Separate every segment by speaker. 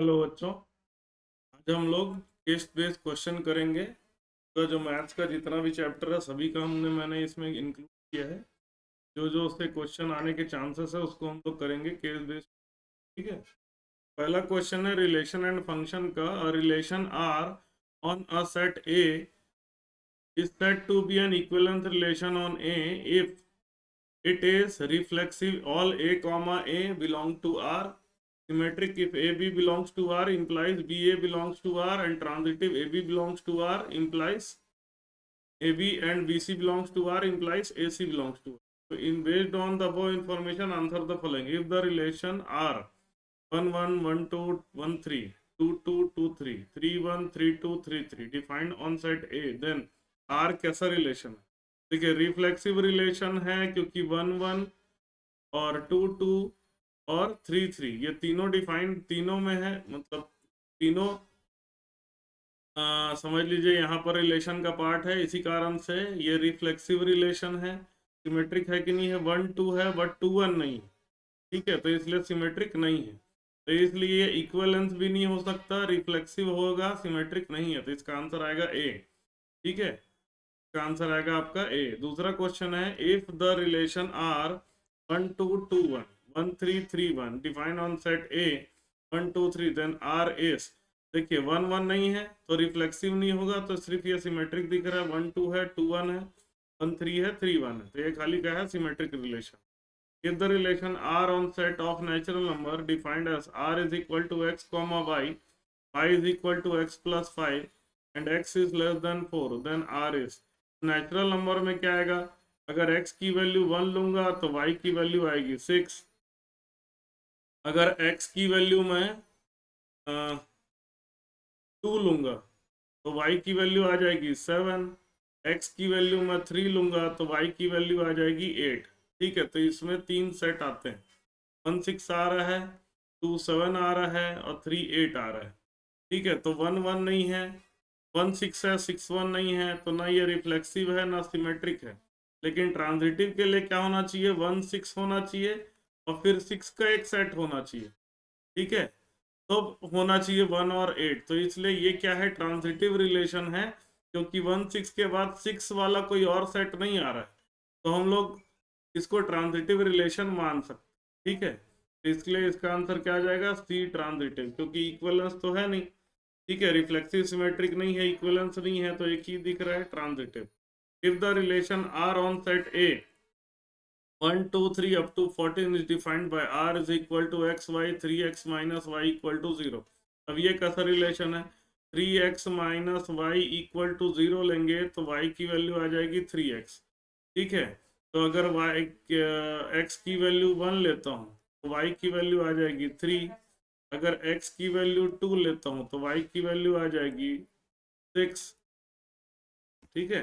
Speaker 1: Hello बच्चों, आज हम लोग टेस्ट बेस्ड क्वेश्चन करेंगे। तो जो मैथ्स का जितना भी चैप्टर है सभी का मैंने इसमें इंक्लूड किया है। जो जो उससे क्वेश्चन आने के चांसेस है उसको हम लोग करेंगे केस बेस्ड। ठीक है। पहला क्वेश्चन है रिलेशन एंड फंक्शन का। Relation R on a set A is said to be an equivalent relation on A if it is reflexive all a comma a belong to R, symmetric if AB belongs to R implies BA belongs to R, and transitive AB belongs to R implies AB and BC belongs to R implies AC belongs to R. So in based on the above information, answer the following. If the relation R 1 1 1 2 1 3 2 2 2 3 3 1 3 2 3 3 defined on set A, then R कैसा relation है? देखिए reflexive relation है क्योंकि 1 1 और 2 2 और 3 3 ये तीनों defined तीनों में है, मतलब तीनों समझ लीजिए यहाँ पर रिलेशन का पार्ट है। इसी कारण से ये रिफ्लेक्सिव रिलेशन है। सिमेट्रिक है कि नहीं है? 1 2 है बट 2 1 नहीं है। ठीक है, तो इसलिए सिमेट्रिक नहीं है। तो इसलिए इक्विवेलेंस भी नहीं हो सकता, रिफ्लेक्सिव होगा, सिमेट्रिक नहीं है। तो इसका आंसर आएगा ए। ठीक है, इसका आंसर आएगा आपका ए। दूसरा क्वेश्चन है if the relation R 1 2 2 1 1 3 3 1 define on set A 1 2 3 then R is. देखिए 1 1 नहीं है तो रिफ्लेक्सिव नहीं होगा, तो सिर्फ ये सिमेट्रिक दिख रहा है। 1 2 है, 2 1 है, 1 3 है, 3 1 है, तो ये खाली क्या है? Symmetric relation. If the relation R on set of natural number defined as R is equal to x comma y is equal to x plus 5 and x is less than 4, then R is। Natural number में क्या आएगा? अगर x की value 1 लूंगा तो y की value आएगी 6। अगर x की वैल्यू मैं 2 लूंगा तो y की वैल्यू आ जाएगी 7। x की वैल्यू मैं 3 लूंगा तो y की वैल्यू आ जाएगी 8। ठीक है, तो इसमें 3 सेट आते हैं। 1 6 आ रहा है, 2 7 आ रहा है और 3 8 आ रहा है। ठीक है, तो 1 1 नहीं है, 1 6 है, 6 1 नहीं है, तो ना ये रिफ्लेक्सिव है ना सिमेट्रिक है। लेकिन ट्रांजिटिव के लिए क्या होना चाहिए? 1 6 होना चाहिए और फिर 6 का एक सेट होना चाहिए। ठीक है, तो होना चाहिए 1 और 8। तो इसलिए ये क्या है? ट्रांजिटिव रिलेशन है, क्योंकि 1 6 के बाद 6 वाला कोई और सेट नहीं आ रहा है, तो हम लोग इसको ट्रांजिटिव रिलेशन मान सकते। ठीक है, तो इसलिए इसका आंसर क्या आ जाएगा? सी ट्रांजिटिव, क्योंकि इक्विवेलेंस तो है नहीं। ठीक है, रिफ्लेक्सिव सिमेट्रिक नहीं है, इक्विवेलेंस नहीं है, तो एक ही दिख रहा है, transitive. If the relation R on set A 1 2 3 up to 14 is defined by R is equal to x y 3x minus y equal to 0। अब ये कैसा रिलेशन है? 3x minus y equal to 0 लेंगे तो y की value आ जाएगी 3x। ठीक है, तो अगर y x की वैल्यू 1 लेता हूँ तो y की वैल्यू आ जाएगी 3। अगर x की वैल्यू 2 लेता हूँ तो y की वैल्यू आ जाएगी 6। ठीक है,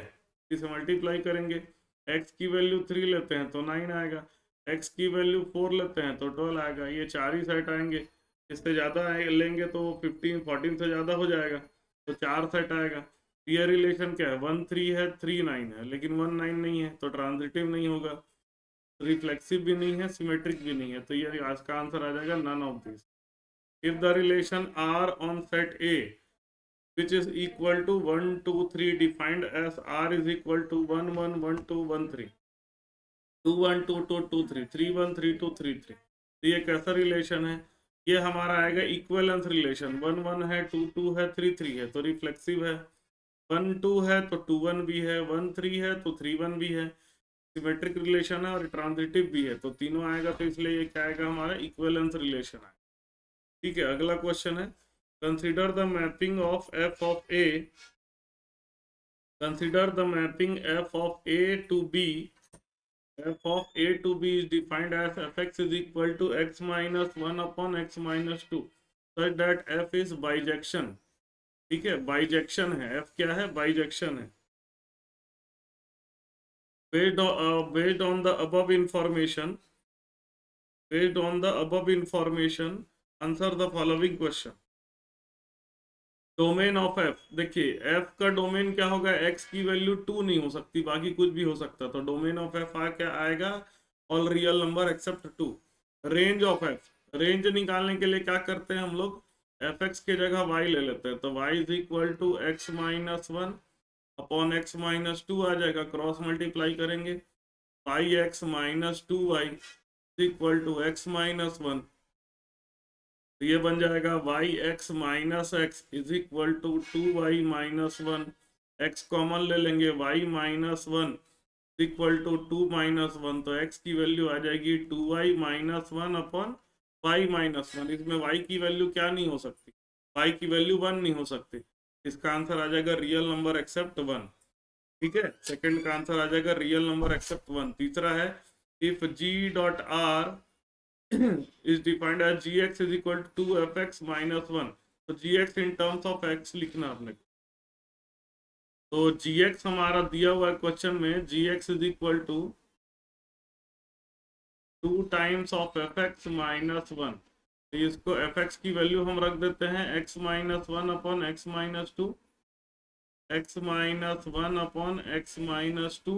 Speaker 1: इसे मल्टीप्लाई करेंगे। x की वैल्यू 3 लेते हैं तो 9 आएगा, x की वैल्यू 4 लेते हैं तो 12 आएगा। ये चार ही सेट आएंगे, इससे ज़्यादा लेंगे तो 15 14 से ज़्यादा हो जाएगा, तो 4 सेट आएगा। ये रिलेशन क्या है? 1 3 है, 3 9 है, लेकिन 1 9 नहीं है, तो ट्रांजिटिव नहीं होगा, रिफ्लेक्सिव भी नहीं है, सिमेट्रिक भी नहीं है, तो ये आज का आंसर आ जाएगा none of this. If the relation R on set A which is equal to 1 2 3 defined as R is equal to 1 1 1 2 1 3 2 1 2 2 2 3 3 1 3 2 3 3। तो ये कैसा रिलेशन है? ये हमारा आएगा इक्विवेलेंस रिलेशन। 1 1 है, 2 2 है, 3 3 है, तो रिफ्लेक्सिव है। 1 2 है तो 2 1 भी है, 1 3 है तो 3 1 भी है। सिमेट्रिक रिलेशन है और ट्रांजिटिव भी है, तो तीनों आएगा, तो इसलिए ये क्या आएगा? हमारा इक्विवेलेंस रिलेशन है। ठीक है, अगला क्वेश्चन है consider the mapping of F of A. Consider the mapping f of a to b. F of a to b is defined as fx is equal to x minus 1 upon x minus 2 such that f is bijection। ठीक है, bijection है। f क्या है? Bijection है। based on the above information answer the following question। Domain of F. देखिए F का domain क्या होगा? एक्स की वैल्यू 2 नहीं हो सकती, बाकी कुछ भी हो सकता, तो डोमेन ऑफ एफ क्या आएगा? All real number except 2। Range of F, range निकालने के लिए क्या करते हैं हम लोग? एफ एक्स की जगह वाई ले लेते हैं, तो y is equal to x minus one upon x minus two आ जाएगा, क्रॉस मल्टीप्लाई करेंगे, पाई x minus two y equal to x minus one. तो ये बन जाएगा y x minus x is equal to two y minus one, x common ले लेंगे, y minus one equal to two minus one, तो x की value आ जाएगी two y minus one upon y minus one. इसमें Y की value क्या नहीं हो सकती, वाई की वैल्यू वन नहीं हो सकती। इसका आंसर आ जाएगा रियल नंबर एक्सेप्ट वन। ठीक है, सेकंड का आंसर आ जाएगा रियल नंबर एक्सेप्ट वन। तीसरा है if g dot R is defined as gx is equal to 2fx minus 1, तो gx in terms of x लिखना आपने। तो gx हमारा दिया हुआ है क्वेश्चन में, gx is equal to 2 times of fx minus one. तो इसको fx की वैल्यू हम रख देते हैं x minus one upon x minus two, x minus one upon x minus two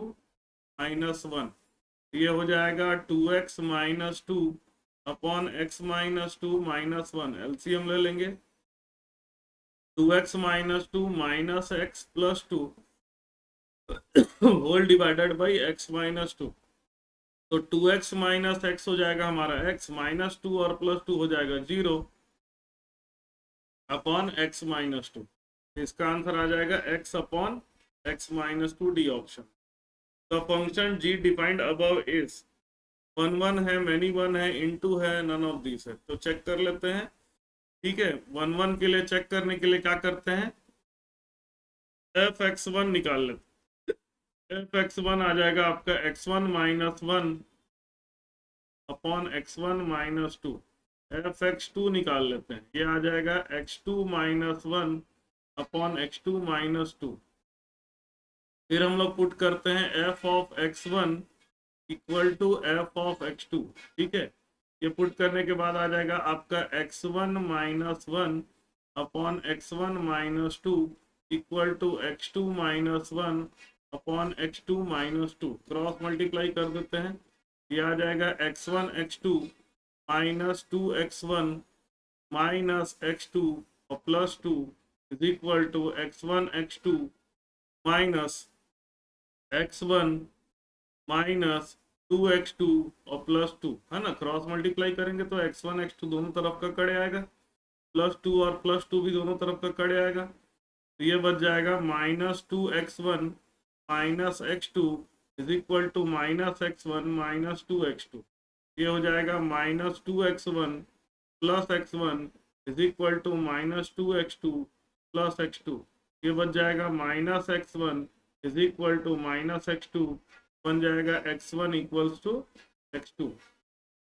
Speaker 1: minus one. ये हो जाएगा 2x minus two upon x minus two minus one, LCM ले लेंगे, 2x minus two minus x plus two whole divided by x minus two. तो 2x minus x हो जाएगा हमारा x minus two और प्लस टू हो जाएगा zero upon x minus two. इसका आंसर आ जाएगा x upon x minus to, D option. The function g defined above is, one one है, मैनी वन है, इनटू है, नन ऑफ दिस है। तो चेक कर लेते हैं। ठीक है, वन वन के लिए चेक करने के लिए क्या करते हैं, एफ एक्स वन निकाल लेते हैं। एफ एक्स वन आ जाएगा आपका x one minus one upon x one minus two. F x two निकाल लेते हैं, ये आ जाएगा x two minus one upon x two minus two. फिर हम लोग पुट करते हैं f of x one equal to f of x two. ठीक है, ये पुट करने के बाद आ जाएगा आपका x one minus one upon x one minus two equal to x two minus one upon x two minus two. Cross multiply कर देते हैं, ये आ जाएगा x one x two minus two x one minus x two और plus two is equal to x one x two minus x one minus two x two और plus two, है ना। क्रॉस मल्टीप्लाई करेंगे तो x one x to दोनों तरफ का कड़े आएगा, प्लस टू और प्लस टू भी दोनों तरफ का कड़े आएगा। तो ये बच जाएगा minus two x one minus x two is equal to minus x one minus two x two. ये हो जाएगा minus two x one plus x one is equal to minus two x two plus x two. ये बच जाएगा minus x one is equal to minus x two, बन जाएगा x one equals to x two.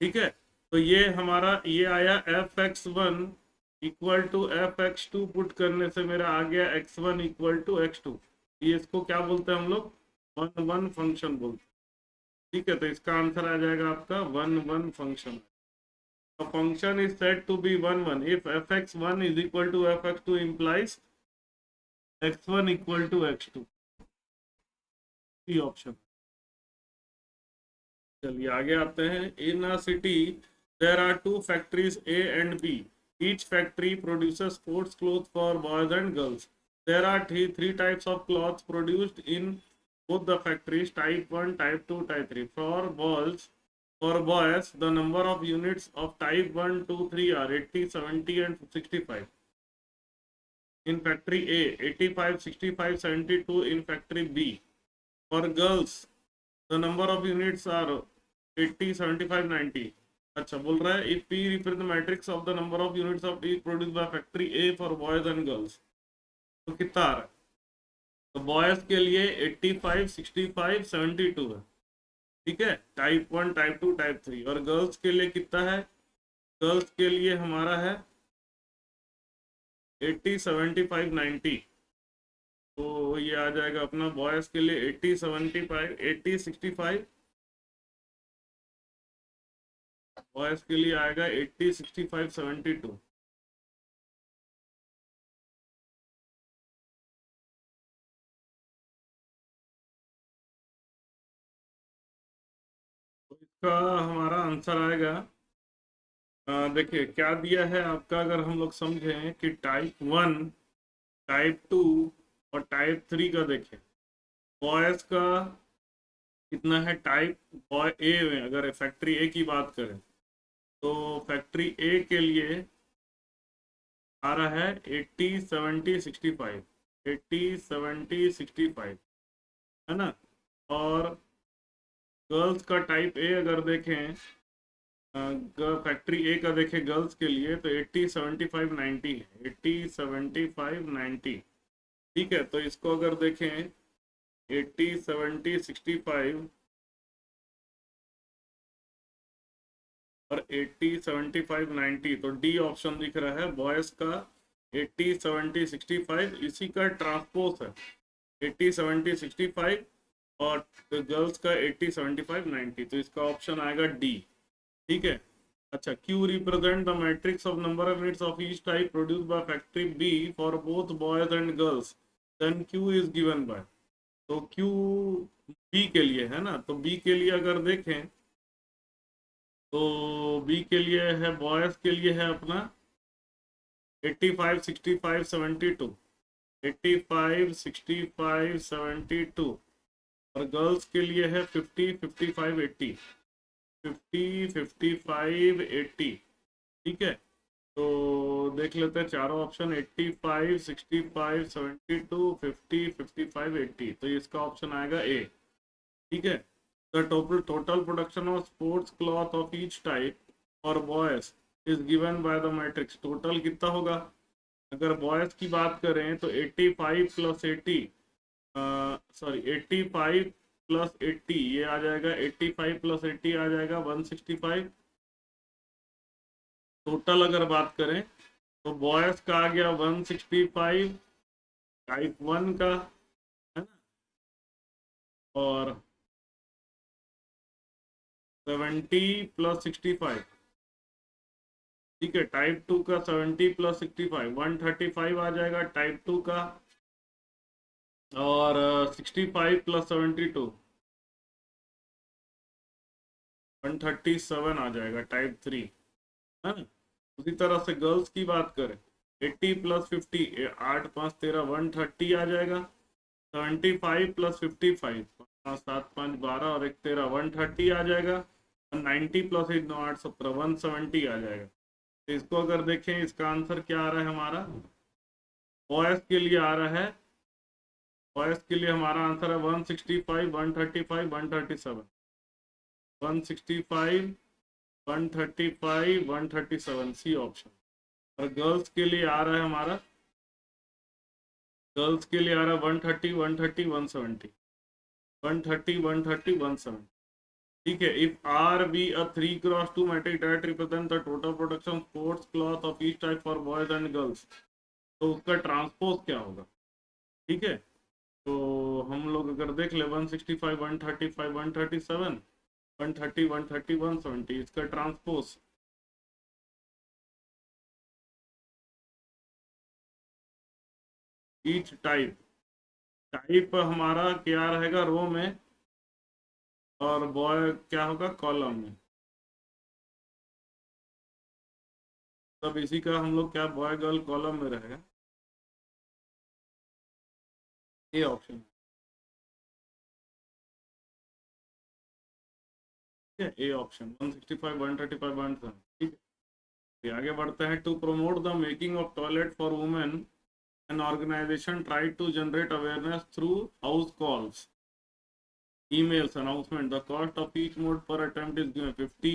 Speaker 1: ठीक है, तो ये हमारा ये आया f x one equal to f x two, put करने से मेरा आ गया x one equal to x two. ये इसको क्या बोलते हैं हम लोग, वन वन फंक्शन बोलते हैं। ठीक है, तो इसका आंसर आ जाएगा आपका one one function. A function is said to be one one if fx1 is equal to fx2 implies x1 equal to x2। Option. चलिए आगे आते हैं। In a city there are two factories A and B, each factory produces sports cloth for boys and girls. There are three types of cloths produced in both the factories, type 1, type 2, type 3. For boys, the number of units of type 1, 2, 3 are 80, 70 and 65. In factory A, 85, 65, 72 in factory B. For girls, the number of units are 80, 75, 90. अच्छा बोल रहा है if P represents the matrix of the number of units of each produced by factory A for boys and girls, तो कितना आ रहा है। तो boys के लिए 85, 65, 72 है। ठीक है, टाइप 1, टाइप 2, टाइप 3। और गर्ल्स के लिए कितना है, गर्ल्स के लिए हमारा है 80, 75, 90। तो ये आ जाएगा अपना बॉयज के लिए 80, 75, 80, 65, बॉयज के लिए आएगा 80, 65, 72। तो इसका हमारा आंसर आएगा देखिए क्या दिया है आपका, अगर हम लोग समझें कि टाइप 1, टाइप 2 और टाइप 3 का देखें। बॉयज का कितना है, टाइप बॉय ए में अगर फैक्ट्री ए की बात करें तो फैक्ट्री ए के लिए आ रहा है 80 70 65, 80 70 65, है ना। और गर्ल्स का टाइप ए अगर देखें, फैक्ट्री ए का देखें गर्ल्स के लिए तो 80 75 90 है, 80 75 90। ठीक है, तो इसको अगर देखें 80 70 65 और 80 75 90, तो डी ऑप्शन दिख रहा है बॉयज का 80 70 65 इसी का ट्रांसपोज है 80 70 65, और गर्ल्स का 80 75 90, तो इसका ऑप्शन आएगा डी। ठीक है। अच्छा, Q represent the matrix of number of units of each type produce by factory B for both boys and girls, then Q is given by. तो क्यू बी के लिए है ना, तो बी के लिए अगर देखें तो बी के लिए है, बॉयज के लिए है अपना 85 65 72, 85 65 72, और गर्ल्स के लिए है 50 55 80, 50 55 80। ठीक है, तो देख लेते हैं चारों ऑप्शन 85 65 72 50 55 80, तो इसका ऑप्शन आएगा ए। ठीक है, the total production of sports cloth of each type or boys is given by the matrix. Total कितना होगा, अगर बॉयज की बात करें तो 85 प्लस 80, सॉरी 85 प्लस 80 ये आ जाएगा, 85 प्लस 80 आ जाएगा 165। टोटल अगर बात करें तो बॉयज का आ गया 165 टाइप 1 का, है ना, और 70 प्लस 65। ठीक है, टाइप 2 का 70 प्लस 65 135 आ जाएगा टाइप 2 का, और 65 प्लस 72 137 आ जाएगा टाइप 3, है ना। उसी तरह से गर्ल्स की बात करें 80 प्लस 50 8 5 13 130 आ जाएगा, 75 प्लस 55 5 7 5 12 और 1 13 130 आ जाएगा, और 90 प्लस 8 9 8 17 170 आ जाएगा। तो इसको अगर देखें इसका आंसर क्या आ रहा है हमारा, बॉयज के लिए आ रहा है, बॉयज के लिए हमारा आंसर है 165 135 137, 165 135 137 सी ऑप्शन। और गर्ल्स के लिए आ रहा है हमारा, गर्ल्स के लिए आ रहा है 130 130 170, 130 130 170। ठीक है, if R be a 3x2 matrix that represent the total production sports cloth of each type for boys and girls, तो उसका ट्रांसपोज क्या होगा। ठीक है, तो हम लोग अगर देख ले 165 135 137 130 130 170, इसका ट्रांसपोज ईच टाइप, टाइप हमारा क्या रहेगा रो में, और बॉय क्या होगा कॉलम में। तब इसी का हम लोग क्या बॉय गर्ल कॉलम में रहेगा, ये ऑप्शन। ठीक है, ए ऑप्शन 165 135 170। ठीक है, फिर आगे बढ़ते हैं। To promote the making of toilet for women, an organization try to generate awareness through house calls, emails, announcement. The cost of each mode per attempt is given 50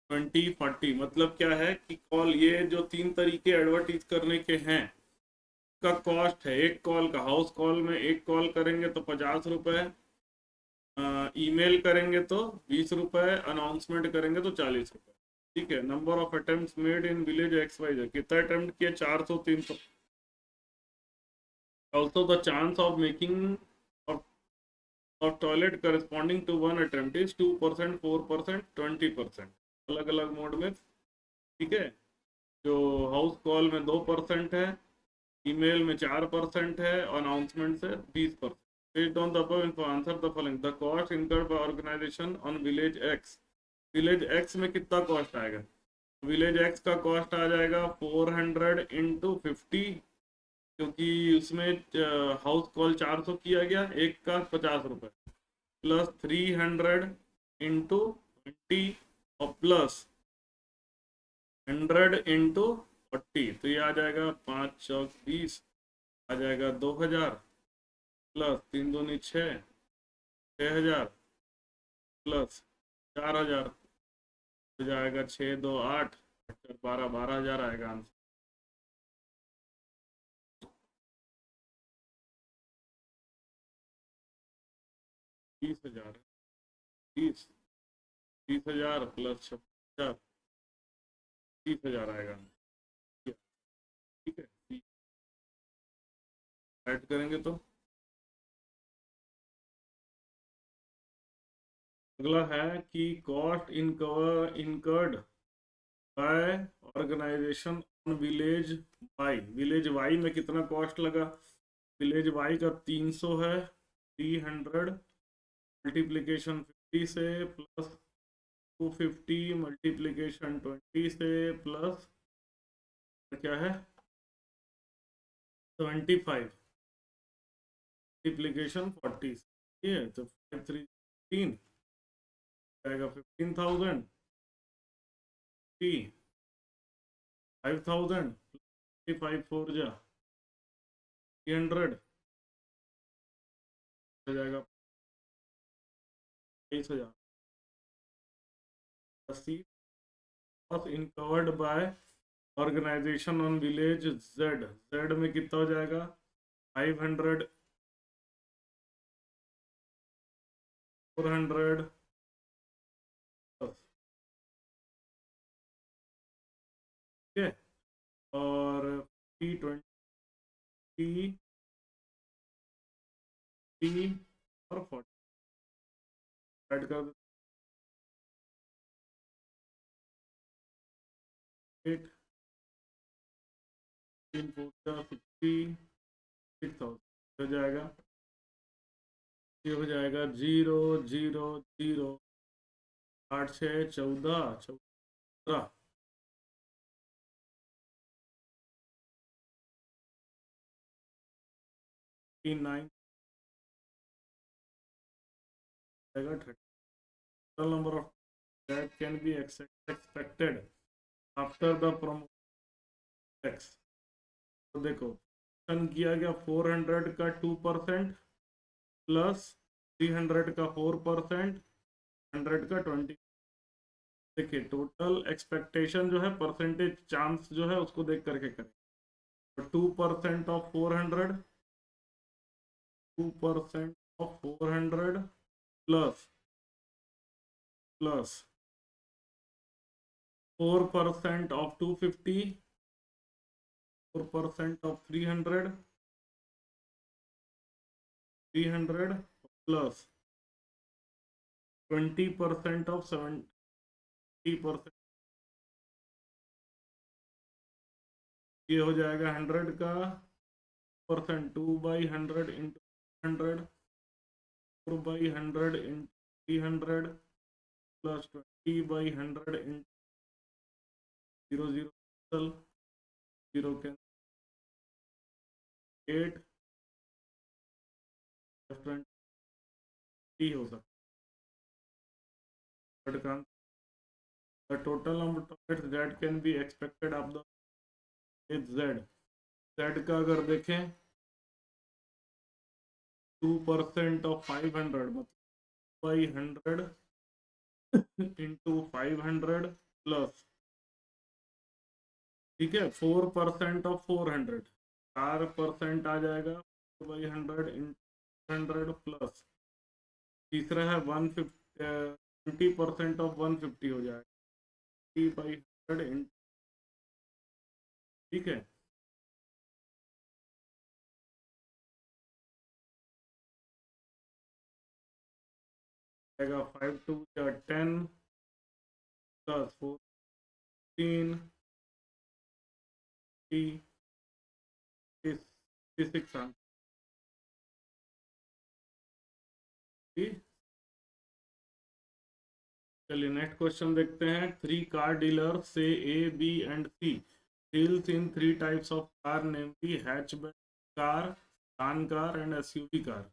Speaker 1: 20 40। मतलब क्या है कि कॉल, ये जो तीन तरीके एडवर्टीज करने के हैं का कॉस्ट है, एक कॉल का, हाउस कॉल में एक कॉल करेंगे तो 50 रुपये, ईमेल करेंगे तो 20 रुपये, अनाउंसमेंट करेंगे तो 40 रुपये। ठीक है, number of attempt made in village x y z, कितना अटेम्प्ट किए 400 300। Also the chance of making of toilet corresponding to one attempt is 2% 4% 20%, अलग अलग मोड में। ठीक है, जो हाउस कॉल में 2% है, ईमेल में 4% है, अनाउंसमेंट से 20%। Based on the above info answer the following, the cost incurred by organisation on village x, village x में कितना कॉस्ट आएगा, विलेज एक्स का कॉस्ट आ जाएगा 400 इंटू 50, क्योंकि उसमें हाउस कॉल 400 किया गया, एक का 50 रुपये, प्लस 300 इंटू 20, और प्लस 100 इंटू 40, तो ये आ जाएगा 5 चौक 20, आ जाएगा 2000, प्लस 3 दूनी 6, 6000, प्लस 4000, हो जाएगा 6 2 8, 12, 12,000 आएगा आंसर। 30,000, 30,000 प्लस 56,000, 30,000 आएगा। ठीक है, ऐड करेंगे तो अगला है कि cost incurred by organisation on village y. Village y में कितना कॉस्ट लगा? विलेज वाई का 300 है, 300 मल्टीप्लीकेशन 50 से, प्लस 250 मल्टीप्लीकेशन 20 से, प्लस क्या है 75 मल्टीप्लीकेशन 40 से। ठीक है, तो 5 3 आएगा 15,000, 5,000, 5 4 जा 300, हो जाएगा 22,000। Incurred by organisation on village Z, Z में कितना हो जाएगा 500, 400, ठीक है, और T20 और 40 ऐड कर देते, 8 3 4 50, 6,000 हो जाएगा। ये हो जाएगा 0 0 0, 8 6 14 14, 9 जाएगा 30। total number of that can be expected after the promotion tax। तो देखो किया गया 400 का 2%, प्लस 300 का 4%, 100 का 20। देखिए टोटल एक्सपेक्टेशन जो है परसेंटेज चांस जो है उसको देख करके करें, तो 2% of 400, 2% of 400, plus plus 4% of 250, 4% of 300, 300, plus 20% of 70%। ये हो जाएगा 100 का percent, 2/100 into 100, 4/100 into 300, plus 20/100 into 0 0 0 के 8 20 हो सकता है। The total number of targets that can be expected of the is Z। Z का अगर देखें 2% ऑफ 500 मतलब बाई 100 इंटू 500, प्लस ठीक है 4% ऑफ 400, 4% आ जाएगा 4/100 इंटू 100, प्लस तीसरा है 20% ऑफ 150 हो जाएगा 3/100 ठीक है। आएगा 5 2 10, प्लस 14 6 आंसर चलिए नेक्स्ट क्वेश्चन देखते हैं। 3 कार डीलर से A B and C deals in 3 types of car, namely hatchback car, sedan car and SUV car.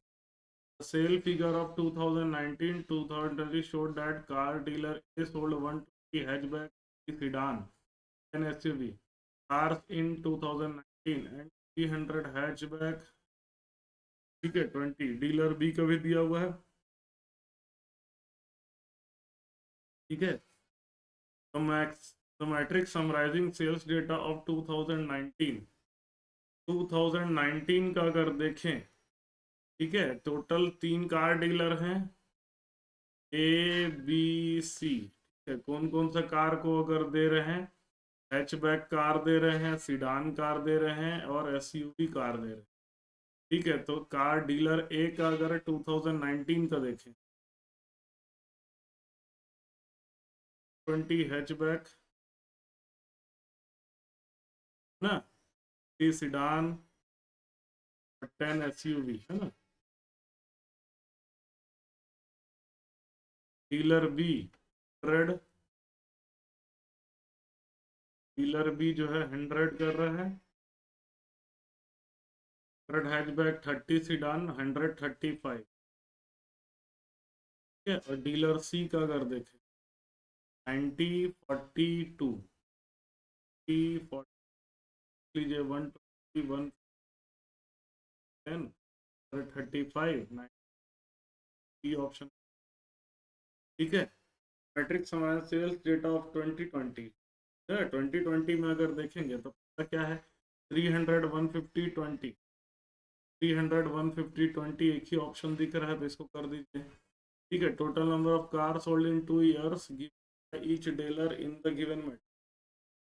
Speaker 1: The sale figure of 2019-2020 showed that car dealer A sold 120 hatchback sedan and SUV cars in 2019 and 300 hatchback, ठीक है 20। Dealer B का भी दिया हुआ है, ठीक है। तो max the matrix summarising sales data of 2019 का अगर देखें, ठीक है, टोटल 3 कार डीलर हैं, ए बी सी, ठीक है। कौन कौन सा कार को अगर दे रहे हैं, हैचबैक कार दे रहे हैं, सीडान कार दे रहे हैं और एसयूवी कार दे रहे हैं, ठीक है। तो कार डीलर ए का अगर 2019 का देखें, 20 हैचबैक ना, 3 सीडान, 10 एसयूवी है ना। डीलर बी 100, डीलर बी जो है 100 कर रहा है, 100 हैचबैक, 30 सीडान, 135, ठीक है। और डीलर सी का अगर देखें 90, 42, 40 लीजिए, 120, 110, 35, 90 ऑप्शन, ठीक है। मैट्रिक्स हमारा सेल्स डेटा ऑफ 2020, 2020 में अगर देखेंगे तो क्या है, 300, 150, 20, 300, 150, 20 एक ही ऑप्शन दिख रहा है तो इसको कर दीजिए, ठीक है। Total number of car sold in 2 years each dealer in the given matrix,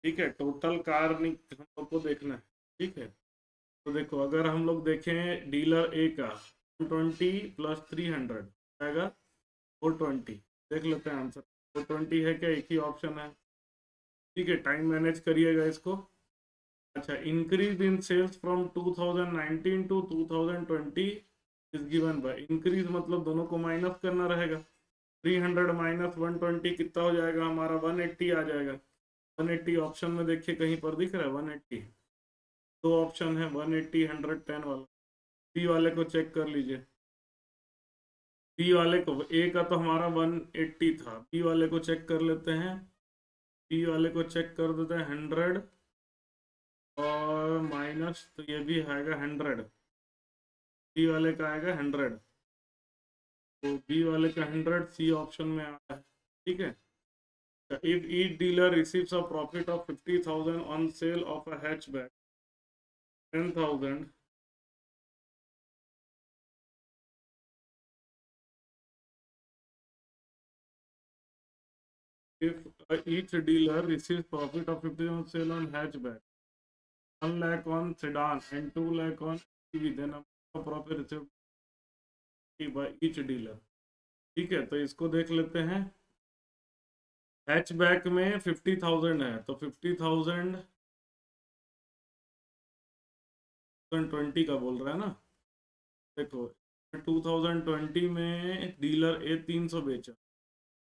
Speaker 1: ठीक है। टोटल कार हम लोग को देखना है, ठीक है। तो देखो अगर हम लोग देखें डीलर ए का 120 प्लस 300 आएगा 420, देख लेते हैं आंसर। 420 है क्या, एक ही ऑप्शन है, ठीक है। टाइम मैनेज करिएगा इसको। अच्छा, increase in sales from 2019 to 2020 is given by, increase मतलब दोनों को माइनस करना रहेगा। 300 माइनस 120 कितना हो जाएगा हमारा, 180 आ जाएगा। 180 ऑप्शन में देखिए कहीं पर दिख रहा है 180, दो ऑप्शन है 180, 110 वाला। बी वाले को चेक कर लीजिए, बी वाले को, ए का तो हमारा 180 था, बी वाले को चेक कर लेते हैं। बी वाले को चेक कर देते हैं 100 और माइनस, तो ये भी आएगा 100, बी वाले का आएगा 100, तो बी वाले का 100 सी ऑप्शन में आ रहा है, ठीक है। If each dealer receives a profit of 50,000 on sale of a hatchback, 10,000, if each dealer receives profit of 50,000 on sale on hatchback, 1 lakh on sedan and 2 lakh on EV, then a profit received by each dealer, ठीक है। तो इसको देख लेते हैं। Hatchback में 50,000 है तो 50,000 20 का बोल रहा है ना, देखो 2020 में डीलर ए 300 बेचा,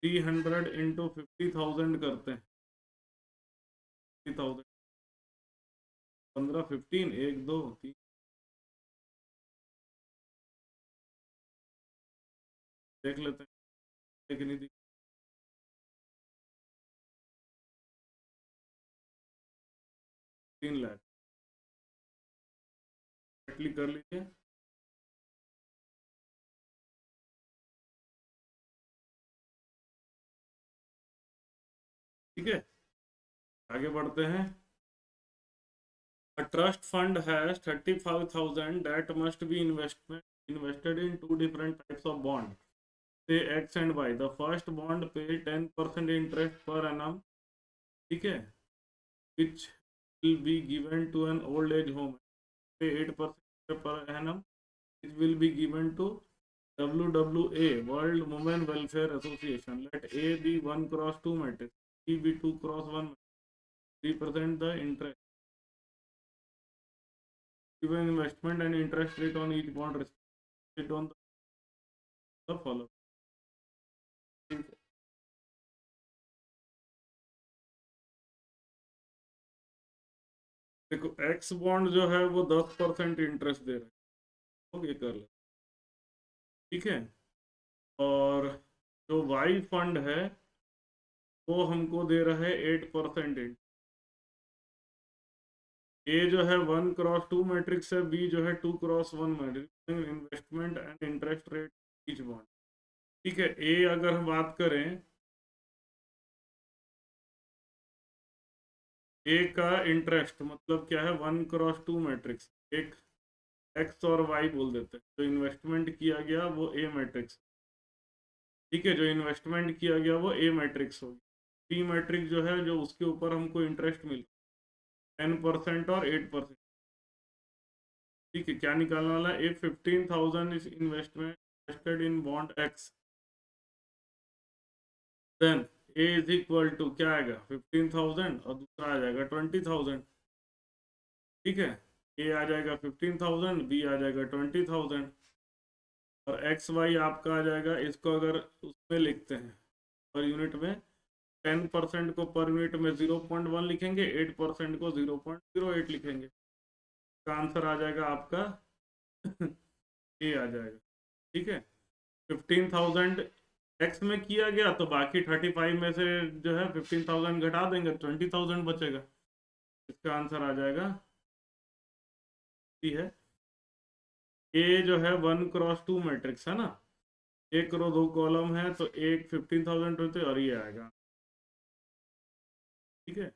Speaker 1: 300 इंटू 50,000 करते हैं, 50,000, 15, 15, 1, 2, 3, देख लेते हैं लेकिन नहीं 3 लाख एटली कर लीजिए, ठीक है। आगे बढ़ते हैं। A trust fund has 35,000 that must be invested in 2 different types of bond, say X and Y. The first bond pay 10% interest per annum, ठीक है, which will be given to an old age home, pay 8% per annum, which will be given to WWA, World Women Welfare Association. Let A be 1x2 matrix, B be 2x1 matrix, represent the interest given investment and interest rate on each bond respected on the follow. देखो x bond जो है वो 10% interest दे रहा है, okay कर लो, ठीक है। और जो वाई फंड है वो हमको दे रहा है 8%। ए जो है 1x2 मैट्रिक्स है, बी जो है 2x1 matrix, investment and interest rate each bond, ठीक है। ए अगर हम बात करें, ए का इंटरेस्ट मतलब क्या है, 1x2 मैट्रिक्स, एक एक्स और वाई बोल देते हैं। जो इन्वेस्टमेंट किया गया वो ए मैट्रिक्स, ठीक है, जो इन्वेस्टमेंट किया गया वो ए मैट्रिक्स होगी। बी मैट्रिक्स जो है, जो उसके ऊपर हमको इंटरेस्ट मिल 10% और 8%, ठीक है। क्या निकालने वाला है, 15,000 is investment invested in bond x, then A is equal to क्या आएगा 15,000 और दूसरा आ जाएगा 20,000, ठीक है। ए आ जाएगा 15,000, बी आ जाएगा 20,000, और एक्स वाई आपका आ जाएगा। इसको अगर उसमें लिखते हैं पर यूनिट में, 10% को पर यूनिट में 0.1 लिखेंगे, 8% को 0.08 लिखेंगे, इसका आंसर आ जाएगा आपका ए आ जाएगा, ठीक है। 15,000 एक्स में किया गया तो बाकी 35 में से जो है 15,000 घटा देंगे, 20,000 बचेगा, इसका आंसर आ जाएगा सी है। ए जो है 1x2 मैट्रिक्स है ना, एक रो दो कॉलम है तो एक 15,000 होते और ये आएगा, ठीक है।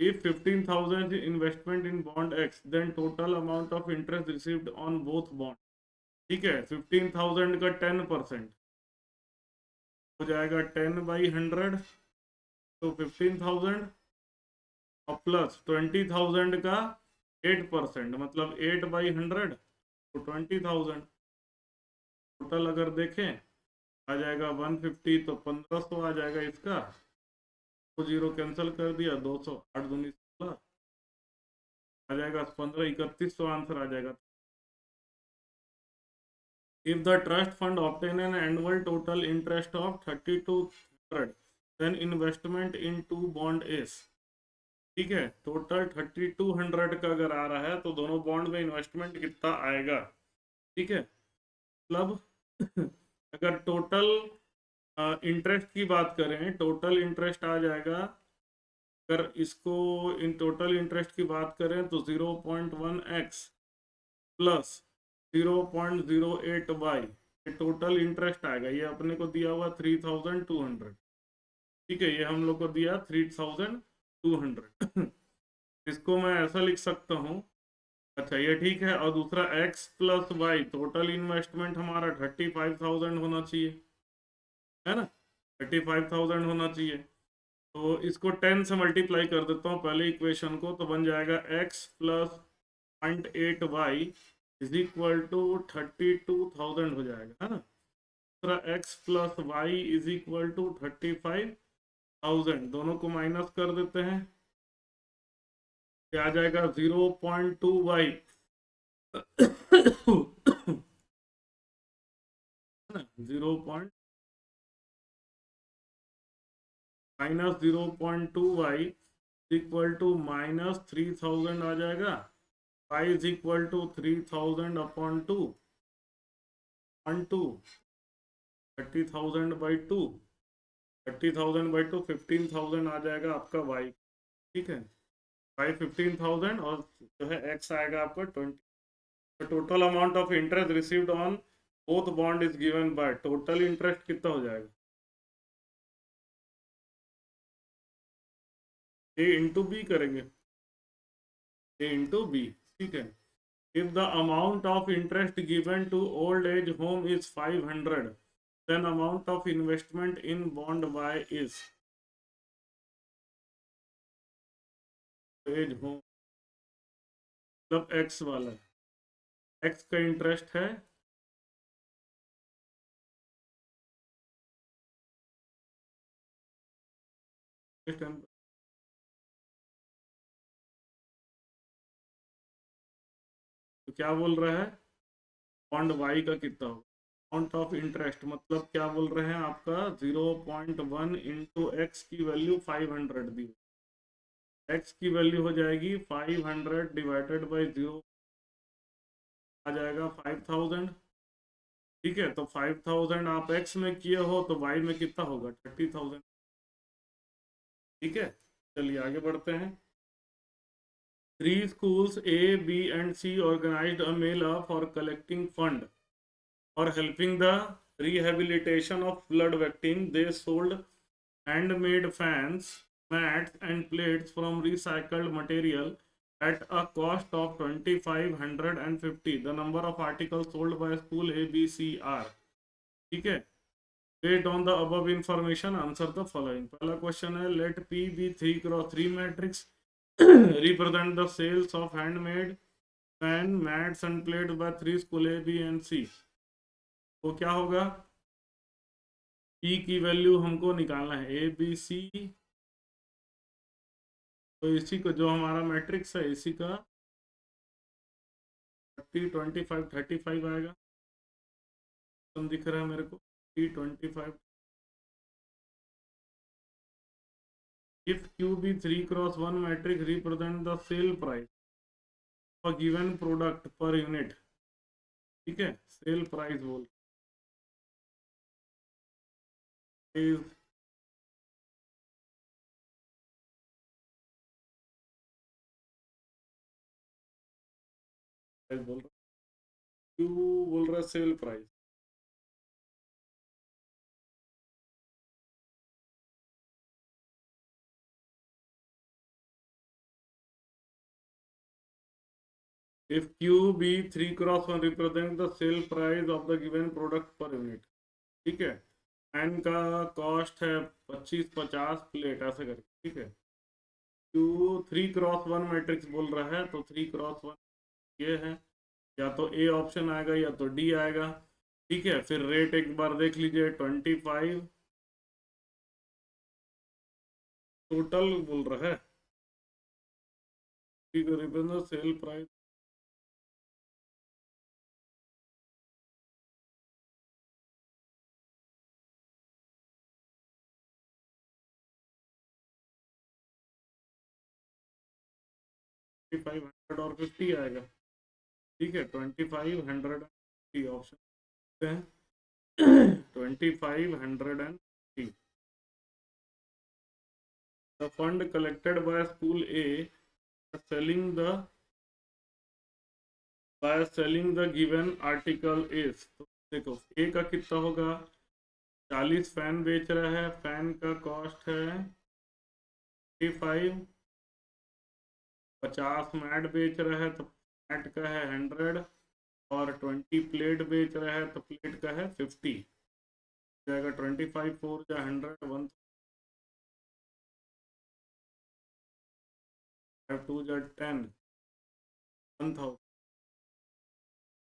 Speaker 1: If 15,000 is investment in bond X, then total amount of interest received on both bond, ठीक है। 15,000 का 10% हो जाएगा 10/100, तो 15,000 और प्लस 20,000 का 8% मतलब 8/100, तो 20,000। टोटल अगर देखें आ जाएगा 150, तो 1500 आ जाएगा इसका, तो जीरो कैंसिल कर दिया, 200, 8 दूनी 16 आ जाएगा 15, 3100 आंसर आ जाएगा। If the trust fund obtain an annual total interest of 3200, then investment in two bond is, ठीक है। टोटल 3200 का अगर आ रहा है तो दोनों बॉन्ड में इन्वेस्टमेंट कितना आएगा, ठीक है। मतलब अगर टोटल इंटरेस्ट की बात करें, टोटल इंटरेस्ट आ जाएगा, अगर इसको इन टोटल इंटरेस्ट की बात करें तो 0.1x प्लस 0.08y, ये टोटल इंटरेस्ट आएगा। ये अपने को दिया हुआ 3,200, ठीक है, ये हम लोग को दिया 3,200 इसको मैं ऐसा लिख सकता हूँ, अच्छा ये ठीक है। और दूसरा x plus y, total investment हमारा 35,000 होना चाहिए, है ना, 35,000 होना चाहिए। तो इसको 10 से मल्टीप्लाई कर देता हूँ पहले इक्वेशन को, तो बन जाएगा x plus 0.8y is equal to 32,000 हो जाएगा, है ना। दूसरा x plus y is equal to 35,000, दोनों को माइनस कर देते हैं, क्या आ जाएगा 0.2y 0. Minus 0.2y equal to -3,000 आ जाएगा, y is equal to 3,000 upon 2 on 2, 30,000/2, 30,000/2 15,000 आ जाएगा आपका y, ठीक है। y 15,000 और जो है x आएगा आपका 20। Total amount of interest received on both bond is given bye, total interest कितना हो जाएगा, a इंटू बी करेंगे, a इंटू बी, ठीक है। If the amount of interest given to old age home is 500, then amount of investment in bond Y is age home, मतलब X वाला, X का interest है इस टाइम, तो क्या बोल रहा है बॉन्ड Y का कितना होगा, अमाउंट ऑफ इंटरेस्ट मतलब क्या बोल रहे हैं आपका 0.1 इंटू एक्स की वैल्यू 500 दी, x की वैल्यू हो जाएगी 500 डिवाइडेड बाई 0 आ जाएगा 5000। ठीक है, तो 5000 आप x में किए हो तो y में कितना होगा 30,000। ठीक है, चलिए आगे बढ़ते हैं। 3 schools A, B and C organized a mela for collecting fund or helping the rehabilitation of flood victims. They sold handmade fans, mats and plates from recycled material at a cost of 2550. The number of articles sold by school A, B, C are. ठीक है, based on the above information answer the following. पहला क्वेश्चन है, let P be 3x3 matrix represent the sales of handmade fan, mats and plates by 3 school A, B and C. तो क्या होगा, P की value हमको निकालना है A, B, C। तो इसी को जो हमारा मैट्रिक्स है इसी का 30, 25, 35 आएगा। तो दिख रहा है मेरे को 25। If Q be 3x1 matrix represent the sale price of a given product per unit। ठीक है, सेल प्राइस बोल is बोल रहा, क्यू बोल रहा है sale price. If Q be 3x1 represent the sale price of the given product per unit। ठीक है, फैन का कॉस्ट है 25, 50 प्लेट ऐसे करके। ठीक है, Q 3x1 मैट्रिक्स बोल रहा है तो 3x1 ये है, या तो ए ऑप्शन आएगा या तो डी आएगा। ठीक है, फिर रेट एक बार देख लीजिए 25 टोटल बोल रहा है। ठीक है, रिप्रेजेंट सेल प्राइस 2500 और 50 आएगा। ठीक है, 2500 ऑप्शन है 2550। The fund collected by school A selling the given article is। तो देखो A का कितना होगा, 40 फैन बेच रहा है, फैन का कॉस्ट है 55। 50 मैट बेच रहा है तो मैट का है 100 और 20 प्लेट बेच रहा है तो प्लेट का है 50। जाएगा 25 4 या 100 1 5 2 या 10 1000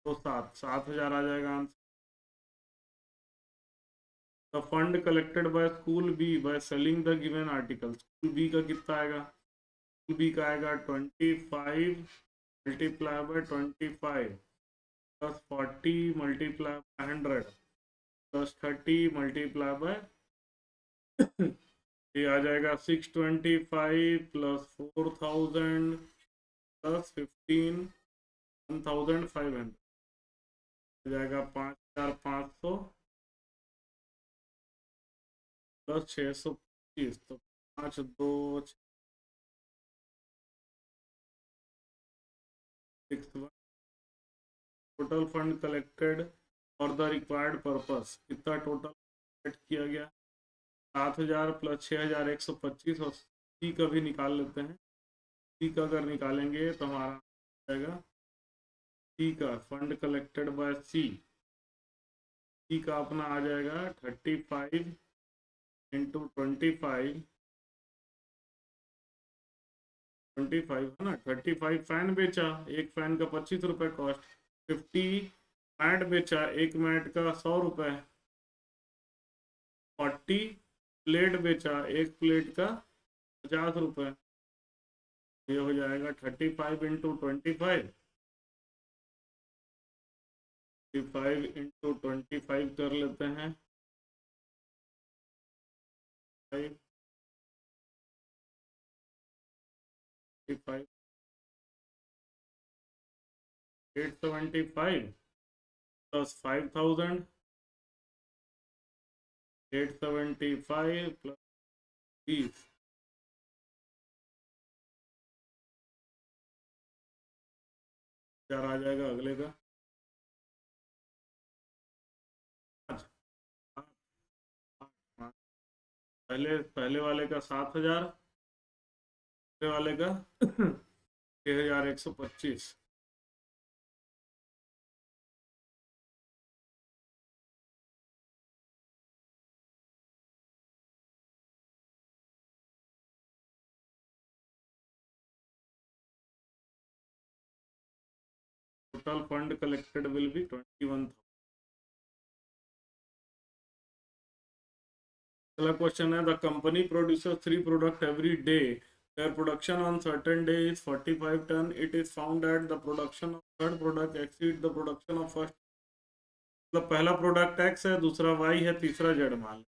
Speaker 1: तो 7,000 आ जाएगा answer. The fund collected by school B by selling the given article. School B का कितना आएगा, स्कूल बी का आएगा 25 मल्टीप्लाई बाय 25 प्लस 40 मल्टीप्लाई बाय 100 प्लस 30 मल्टीप्लाई बाय ये आ जाएगा 625 प्लस 4000 प्लस 15 1500 हो जाएगा 5500 प्लस 625 तो 5 2 6 टोटल फंड कलेक्टेड और द रिक्वायर्ड पर्पस कितना टोटल कलेक्ट किया गया 7000 प्लस 6125 और सी का भी निकाल लेते हैं। सी का अगर निकालेंगे तो हमारा जाएगा सी का फंड कलेक्टेड बाय सी का अपना आ जाएगा 35 इंटू 25 है ना। 35 फैन बेचा, एक फैन का 25 रुपये कॉस्ट। 50 मैट बेचा, एक मैट का 100 रुपये। 40 प्लेट बेचा, एक प्लेट का 50 रुपये। ये हो जाएगा 35 इंटू 25 35 इंटू 25 कर लेते हैं 5 875 875 प्लस 5000 875 प्लस 20 क्या आ जाएगा अगले का? पाँच। पहले पहले वाले का 7000, दूसरे वाले का 6125। Total fund collected will be 21। अगला क्वेश्चन है, the company producer 3 product every day, their production on certain day is 45 ton, it is found that the production of third product exceed the production of first। मतलब पहला product x है, दूसरा Y है, तीसरा Z मान,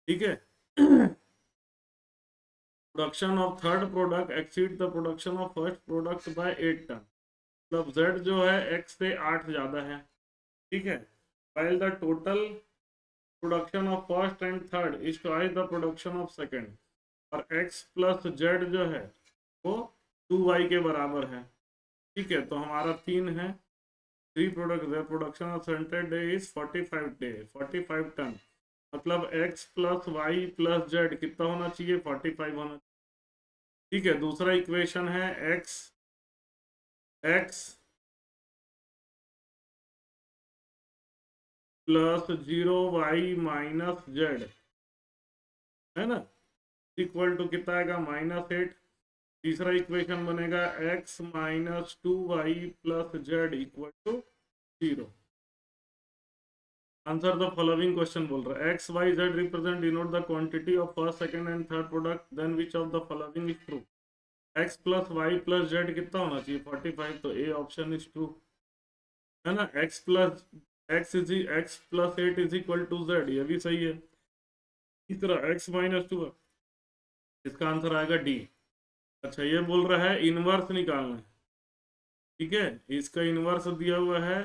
Speaker 1: ठीक है। Production of third product exceed the production of first product by 8 ton. मतलब जेड जो है एक्स से 8 ज्यादा है, ठीक है। while the total production of first and third is twice the production of second, और x प्लस जेड जो है वो 2y के बराबर है, ठीक है। तो हमारा 3 है, 3 product, production of centre day is 45 ton. मतलब x plus y plus z कितना होना चाहिए? 45 होना, ठीक है। दूसरा इक्वेशन है x plus 0y minus Z, है ना, इक्वल टू कितना आएगा? -8। तीसरा इक्वेशन बनेगा x minus 2y plus z equal to 0। Answer the following question बोल रहा है, x y z represent denote the quantity of first second and third product, then which of the following is true. X plus y plus z कितना होना चाहिए? 45। तो A option is true, है ना। X plus 8 is equal to z, ये भी सही है। तीसरा एक्स माइनस 2, इसका आंसर आएगा डी। अच्छा, ये बोल रहा है इनवर्स निकालना है, ठीक है। इसका इनवर्स दिया हुआ है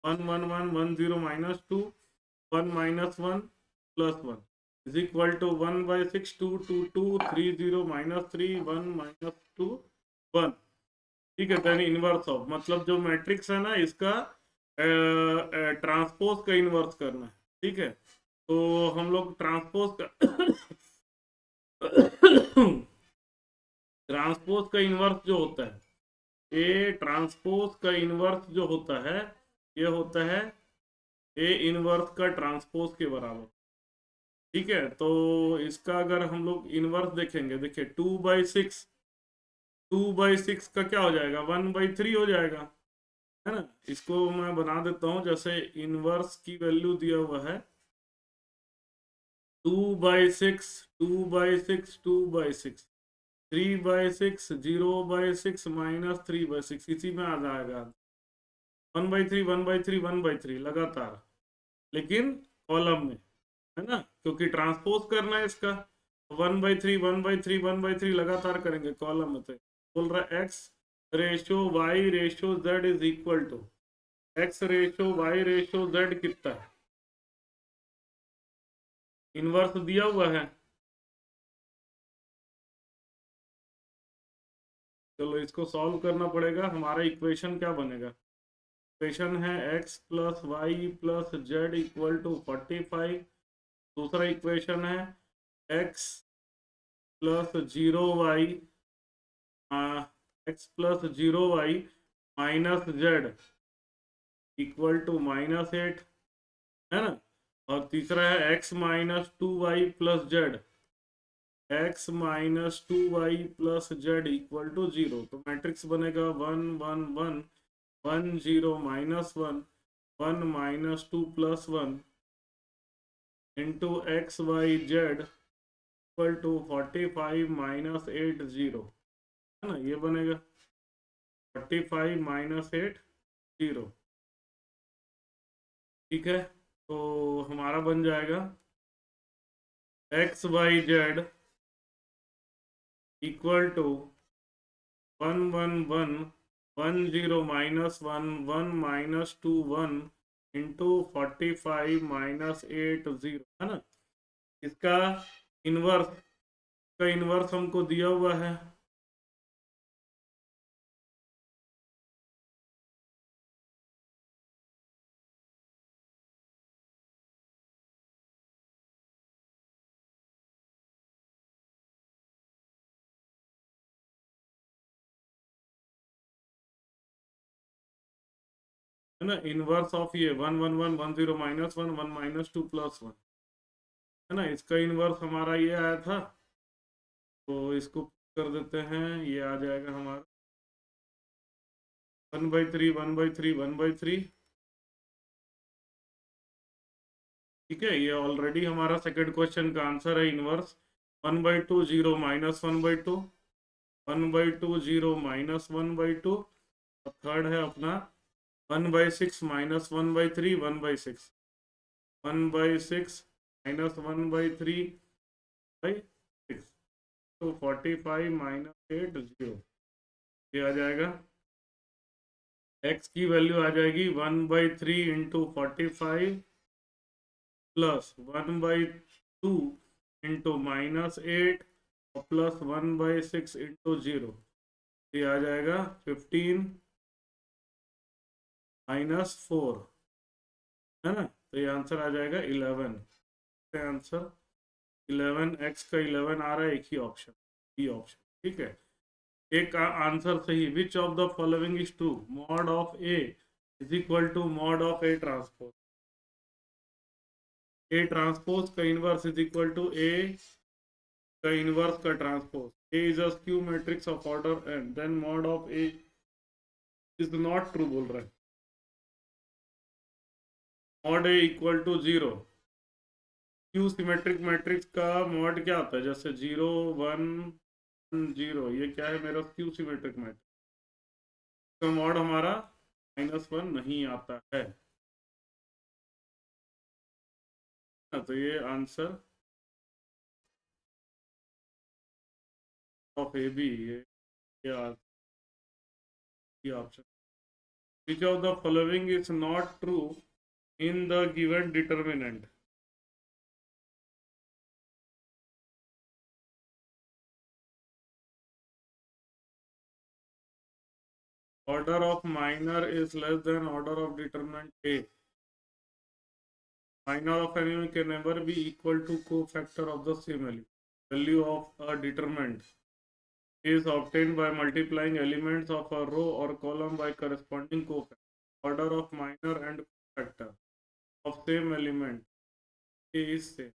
Speaker 1: 1 1 1 1 0 minus 2 1 minus 1 plus 1 is equal to 1/6 2 2 2 3 0 minus 3 1 minus 2 1, ठीक है। देन इनवर्स ऑफ, मतलब जो मैट्रिक्स है ना इसका ट्रांसपोज का इनवर्स करना है, ठीक है। तो हम लोग ट्रांसपोज का ट्रांसपोज का इनवर्स जो होता है, ए ट्रांसपोज का इनवर्स जो होता है, ये होता है ए इनवर्स का ट्रांसपोज के बराबर, ठीक है। तो इसका अगर हम लोग इनवर्स देखेंगे, देखिए 2/6 का क्या हो जाएगा? 1/3 हो जाएगा, है ना। इसको मैं बना देता हूँ, जैसे इनवर्स की वैल्यू दिया हुआ है 2/6 2/6 2/6 3/6 0/6 माइनस 3/6, इसी में आ जाएगा 1/3 1/3 1/3 लगातार, लेकिन कॉलम में, है ना, क्योंकि ट्रांसपोज करना है इसका। 1/3 1/3 1/3 लगातार करेंगे कॉलम में। तो बोल रहा है x ratio y ratio z is equal to, x ratio y ratio z कितना है? इनवर्स दिया हुआ है, चलो इसको सॉल्व करना पड़ेगा। हमारा इक्वेशन क्या बनेगा? इक्वेशन है x plus y plus z equal to 45। दूसरा इक्वेशन है x plus 0y, minus z equal to -8, है ना। और तीसरा है x minus 2y plus z, x minus 2y plus z equal to 0। तो मैट्रिक्स बनेगा 1 1 1 1 0 minus 1 1 minus 2 plus 1 into x y z equal to 45 minus 8 0, है ना। ये बनेगा 45 माइनस 8 0, ठीक है। तो हमारा बन जाएगा x y z equal to 1 1 1 1 0 -1 1 -2 1 into 45 -8 0 है ना। इसका इनवर्स हमको दिया हुआ है, है ना। इनवर्स ऑफ ये 1 1 1 1 0 -1 1 -2 +1 है ना। इसका इनवर्स हमारा ये आया था, तो इसको कर देते हैं। ये आ जाएगा हमारा 1/3 1/3 1/3। ठीक है, ये ऑलरेडी हमारा सेकंड क्वेश्चन का आंसर है इनवर्स। 1/2 0 -1/2 1/2 0 -1/2। और थर्ड है अपना 1/6 -1/3 1/6 1/6 -1/3/6। तो 45 -8 0 ये आ जाएगा। x की वैल्यू आ जाएगी 1/3 इंटू 45 प्लस 1/2 इंटू -8 और प्लस 1/6 इंटू 0। ये आ जाएगा 15 -4 है ना। तो ये आंसर आ जाएगा 11। आंसर 11, x का 11 आ रहा है, एक ही ऑप्शन, बी ऑप्शन। ठीक है, एक का आंसर सही। Which of the following is true? Mod of A is equal to mod of A transpose. A transpose का inverse is equal to A का इनवर्स का transpose. A is a skew matrix of order n, then mod of A is not true बोल रहा है। Mod A equal to 0। Skew symmetric matrix का mod क्या होता है? जैसे 0 1 0, ये क्या है मेरा क्यू सिमेट्रिक मैट्रिक्स का मॉड हमारा -1 नहीं आता है। तो ये आंसर ऑफ ए बी, ये option. Which of the following is not true in the given determinant? Order of minor is less than order of determinant A. Minor of an element can never be equal to cofactor of the same value. Value of a determinant is obtained by multiplying elements of a row or column by corresponding cofactor. Order of minor and cofactor of same element A is same.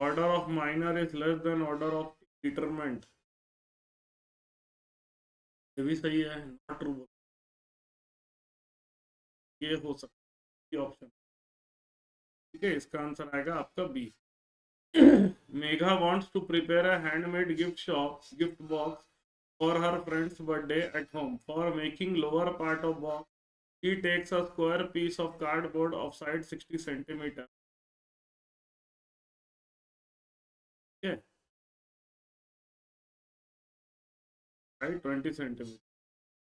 Speaker 1: Order of minor is less than order of determinant. ये भी सही है, not true. ये हो सकता है option. ठीक है, इसका आंसर आएगा आपका B. Megha wants to prepare a handmade gift box for her friend's birthday at home. For making lower part of box, she takes a square piece of cardboard of side 60 centimeter. Okay, right, 20 centimeter.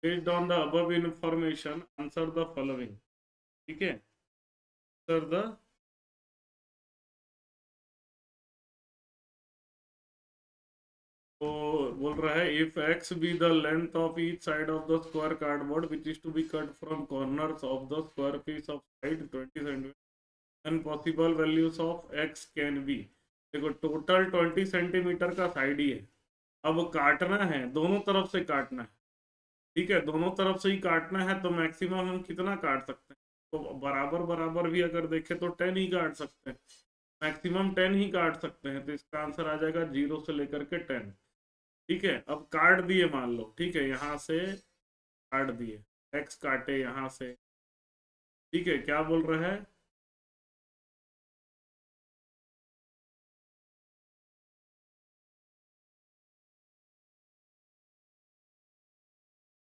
Speaker 1: Based on the above information, answer the following. ठीक है, answer the तो बोल रहा है if x be the length of each side of the square cardboard which is to be cut from corners of the square piece of side 20 centimeter, then possible values of x can be। देखो total 20 centimetre का side ही है, अब काटना है दोनों तरफ से काटना है। ठीक है, दोनों तरफ से ही काटना है, तो मैक्सिमम हम कितना काट सकते हैं? तो बराबर बराबर भी अगर देखें तो 10 ही काट सकते हैं, मैक्सिमम 10 ही काट सकते हैं। तो इसका आंसर आ जाएगा 0 से लेकर के 10। ठीक है, अब काट दिए मान लो, ठीक है, यहाँ से काट दिए, एक्स काटे यहाँ से। ठीक है, क्या बोल रहा है?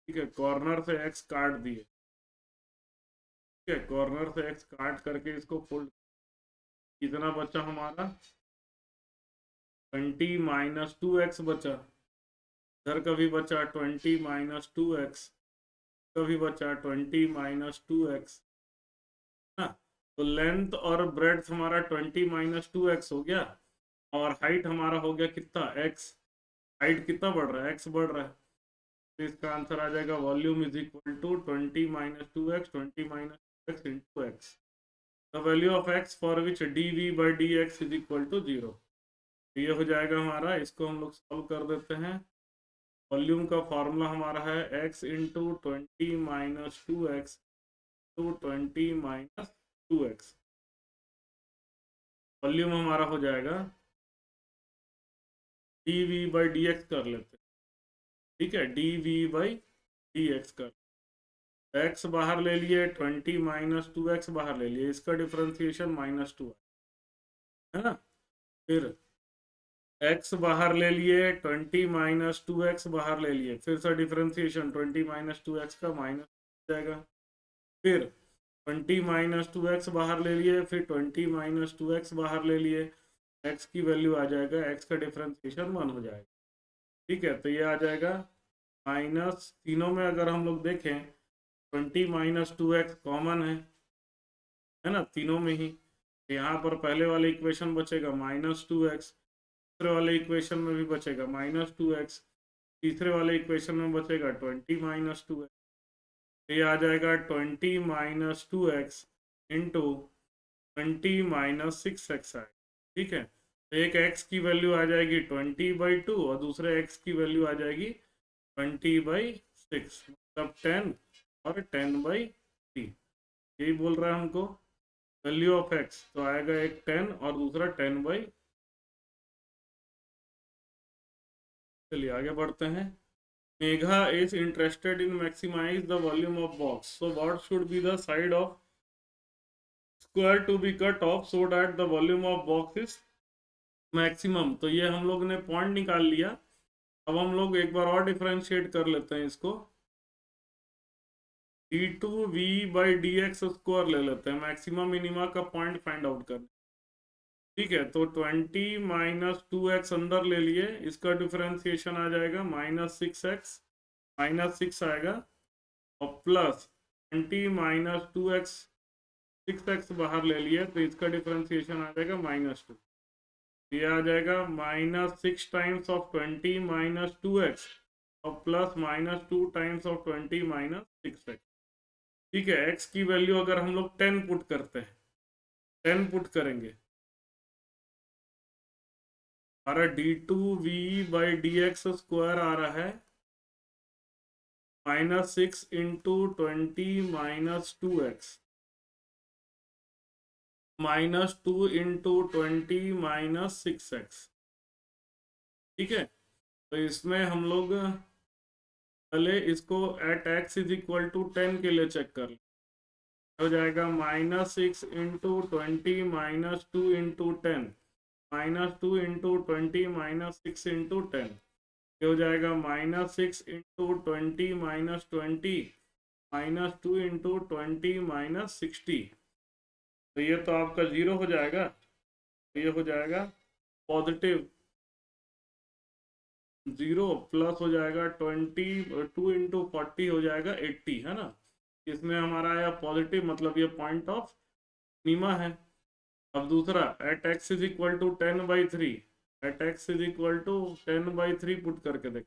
Speaker 1: ठीक है, कॉर्नर से एक्स काट दिए। ठीक है, कॉर्नर से एक्स काट करके इसको फोल्ड, कितना बचा हमारा? 20 -2x बचा। इधर का भी बचा 20 माइनस 2x, कभी बचा 20 माइनस 2x ना। तो लेंथ और ब्रेड्थ हमारा 20 माइनस 2x हो गया, और हाइट हमारा हो गया कितना x। हाइट कितना बढ़ रहा है, x बढ़ रहा है, तो इसका आंसर आ जाएगा volume is equal to 20 minus 2x, 20 minus 2x into x. The value of x for which dv by dx is equal to 0। ये हो जाएगा हमारा, इसको हम लोग सॉल्व कर देते हैं। वॉल्यूम का फॉर्मूला हमारा है x into 20 minus 2x to 20 minus 2x। Volume हमारा हो जाएगा dv बाई dx कर लेते हैं, ठीक है, dv बाई dx कर, x बाहर ले लिए, 20 माइनस 2x बाहर ले लिए, इसका डिफरेंशिएशन -2 है ना। फिर x बाहर ले लिए, 20 माइनस 2x बाहर ले लिए, फिर से डिफरेंशिएशन 20 माइनस 2x का माइनस जाएगा। फिर 20 माइनस 2x बाहर ले लिए, फिर 20 माइनस 2x बाहर ले लिए, x की वैल्यू आ जाएगा, x का डिफरेंशिएशन 1 हो जाएगा, ठीक है। तो ये आ जाएगा माइनस, तीनों में अगर हम लोग देखें 20 माइनस 2x कॉमन है ना तीनों में ही। यहाँ पर पहले वाले इक्वेशन बचेगा -2x, दूसरे वाले इक्वेशन में भी बचेगा -2x, तीसरे वाले इक्वेशन में बचेगा 20 माइनस 2x। ये आ जाएगा 20 minus 2x into 20 minus 6x आएगा, ठीक है। तो एक x की वैल्यू आ जाएगी 20/2 और दूसरे x की वैल्यू आ जाएगी 20/6, मतलब 10 और 10/3। यही बोल रहा है हमको वैल्यू ऑफ x, तो आएगा एक 10 और दूसरा 10/। चलिए आगे बढ़ते हैं। Megha is interested in maximize the volume of box. So what should be the side of square to be cut off so that the volume of box is maximum? तो ये हम लोग ने पॉइंट निकाल लिया। अब हम लोग एक बार और डिफरेंशिएट कर लेते हैं इसको, d2v बाई dx स्क्वायर ले लेते हैं, मैक्सिमम मिनिमा का पॉइंट फाइंड आउट करना, ठीक है। तो 20 माइनस 2x अंदर ले लिए, इसका डिफरेंशिएशन आ जाएगा -6x, -6 आएगा, और प्लस 20 माइनस 2x, 6x बाहर ले लिए, तो इसका डिफरेंशिएशन आ जाएगा -2। ये आ जाएगा -6 टाइम्स ऑफ 20 माइनस 2x और plus -2 times of 20 minus 6x, ठीक है। x की वैल्यू अगर हम लोग 10 पुट करते हैं, 10 पुट करेंगे, हमारा d2v बाई dx स्क्वायर आ रहा है -6 into 20 minus 2x -2 into 20 minus 6x, ठीक है। तो इसमें हम लोग पहले इसको at x is equal to 10 के लिए चेक कर, हो जाएगा -6 इंटू 20 -2 इंटू 10, -2 इंटू 20 -6 इंटू 10, ये हो जाएगा -6 इंटू 20 -20 -2 इंटू 20 -60। तो ये तो आपका 0 हो जाएगा, तो ये हो जाएगा पॉजिटिव 0, प्लस हो जाएगा 22 इंटू 40 हो जाएगा 80, है ना। इसमें हमारा आया पॉजिटिव, मतलब ये पॉइंट ऑफ नीमा है। अब दूसरा at x is equal to 10/3, at x is equal to 10/3 put करके देख,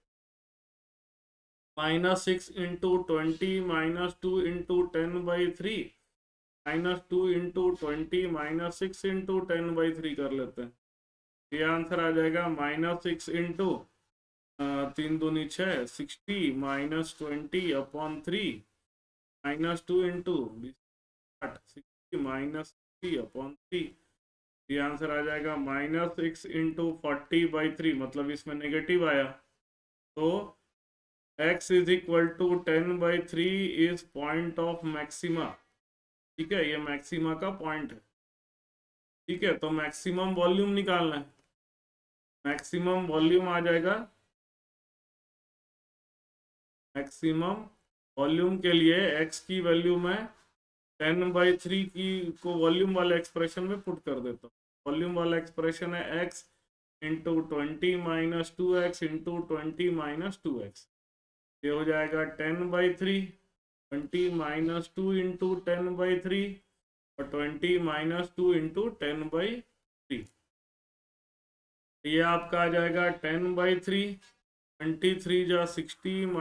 Speaker 1: -6 इंटू 20 -2 इंटू 10/3 -2 इंटू 20 -6 इंटू 10/3 कर लेते हैं। ये आंसर आ जाएगा -6 इंटू 3 दूनी 6, 60 -20/3 -2 इंटू 60 -60/3। ये आंसर आ जाएगा -6 इंटू 40/3, मतलब इसमें नेगेटिव आया, तो x is equal to 10/3 is point of maxima, ठीक है। ये मैक्सिमा का पॉइंट है, ठीक है। तो मैक्सिमम वॉल्यूम निकालना है, मैक्सिमम वॉल्यूम आ जाएगा, मैक्सिमम वॉल्यूम के लिए x की वैल्यू में 10/3 की को वॉल्यूम वाले एक्सप्रेशन में पुट कर देता हूँ। वॉल्यूम वाला एक्सप्रेशन है x into 20 - 2x into 20 - 2x, ये हो जाएगा 10/3, 20 - 2 इंटू 10/3 और 20 - 2 इंटू 10/3, ये आपका आ जाएगा 10/3, 23 × 60 -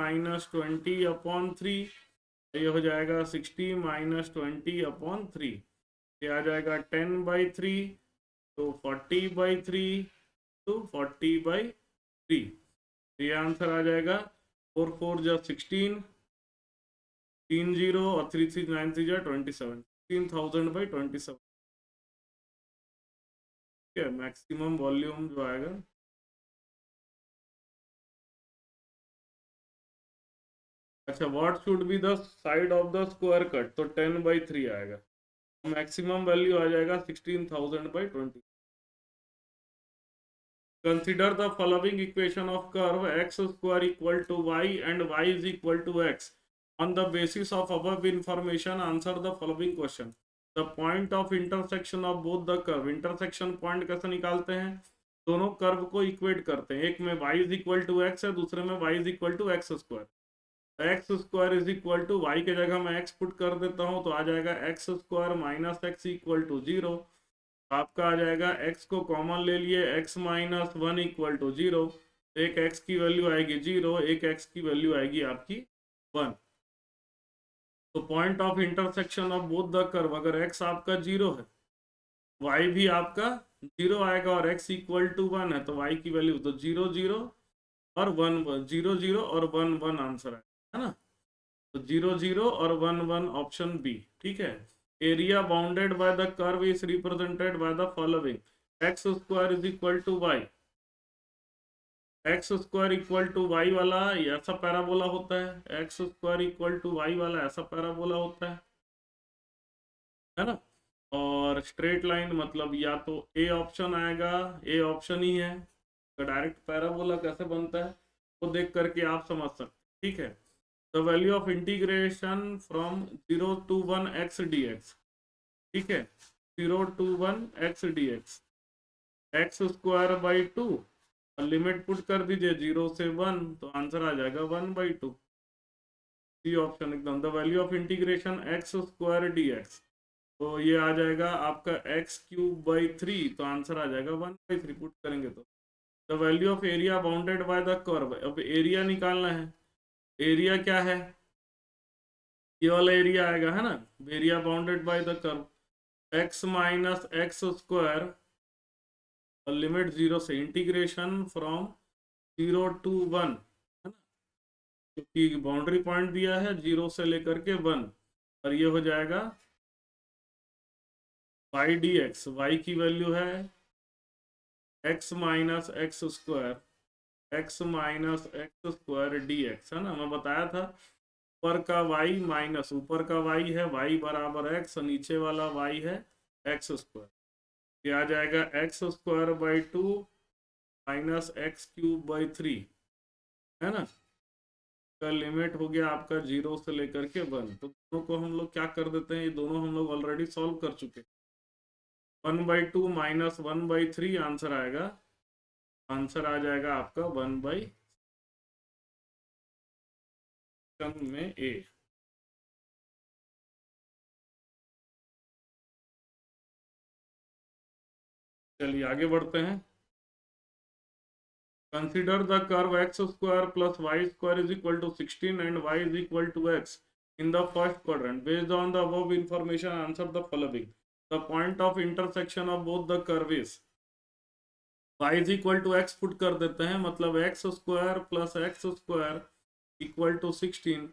Speaker 1: 20/3, ये हो जाएगा 60 - 20/3, ये आ जाएगा 10/3, तो 40/3 तो 40/3, ये आंसर आ जाएगा। 4 4 × 16, 3 0 और 3 3 9 3 27, 16,000/27, ठीक है, मैक्सिमम वॉल्यूम जो आएगा। अच्छा, what should be the side of the square cut, तो 10/3 आएगा, मैक्सिमम वैल्यू आ जाएगा 16,000/20। Consider the following equation of curve x square equal to y and y is equal to x. On the basis of above information, answer the following question. The point of intersection of both the curve. Intersection point कैसे निकालते हैं? दोनों curve को equate करते हैं, एक में y is equal to x है, दूसरे में y is equal to x square. X square is equal to y के जगह मैं एक्स पुट कर देता हूं, तो आ जाएगा x square minus x equal to 0, आपका आ जाएगा x को कॉमन ले लिए, x - 1 इक्वल टू 0, एक x की वैल्यू आएगी 0, एक x की वैल्यू आएगी आपकी 1। तो point of intersection of both the curve, अगर x आपका 0 है, y भी आपका 0 आएगा और x इक्वल टू 1 है, तो y की वैल्यू तो 0 0 और 1 0 0 और 1 1 आंसर है ना, तो 0 0 और 1 1 ऑप्शन बी, ठीक है। Area bounded by the curve is represented by the following, x square is equal to y, x square equal to y वाला ऐसा पैराबोला होता है, x square equal to y वाला ऐसा पैराबोला होता है ना। और स्ट्रेट लाइन मतलब या तो ए ऑप्शन आएगा, ए ऑप्शन ही है, तो डायरेक्ट पैराबोला कैसे बनता है वो देख करके आप समझ सकते, ठीक है। The value of integration from 0 to 1 x dx, ठीक है, 0 to 1 x dx, x square by 2, limit put कर दीजिए 0 से 1, तो आंसर आ जाएगा 1/2, सी ऑप्शन एकदम। The value of integration x square dx, तो ये आ जाएगा आपका x³/3, तो आंसर आ जाएगा 1/3, पुट करेंगे तो। The value of area bounded by the curve, अब एरिया निकालना है, एरिया क्या है, ये वाला एरिया आएगा है ना, area bounded by the curve, x - x square और लिमिट 0 से, इंटीग्रेशन फ्रॉम 0 to 1 है ना, क्योंकि बाउंड्री पॉइंट दिया है 0 से लेकर के 1, और ये हो जाएगा y dx, y की वैल्यू है x - x square, x - x square dx, है ना, मैं बताया था ऊपर का y माइनस ऊपर का y है y बराबर x, नीचे वाला y है x स्क्वायर, ये आ जाएगा x² 2 -x³ 3, है ना, का लिमिट हो गया आपका 0 से लेकर के 1, तो दोनों को हम लोग क्या कर देते हैं, ये दोनों हम लोग ऑलरेडी सॉल्व कर चुके, 1/2 - 1/3 आंसर आएगा, आंसर आ जाएगा आपका 1/, में ए। चलिए आगे बढ़ते हैं। Consider the curve x² + y² is equal to 16 and y is equal to x in the first quadrant. Based on the above information, answer the following. The point of intersection of both the curve is, y is equal to x put कर देते हैं, मतलब x² + x² equal to 16,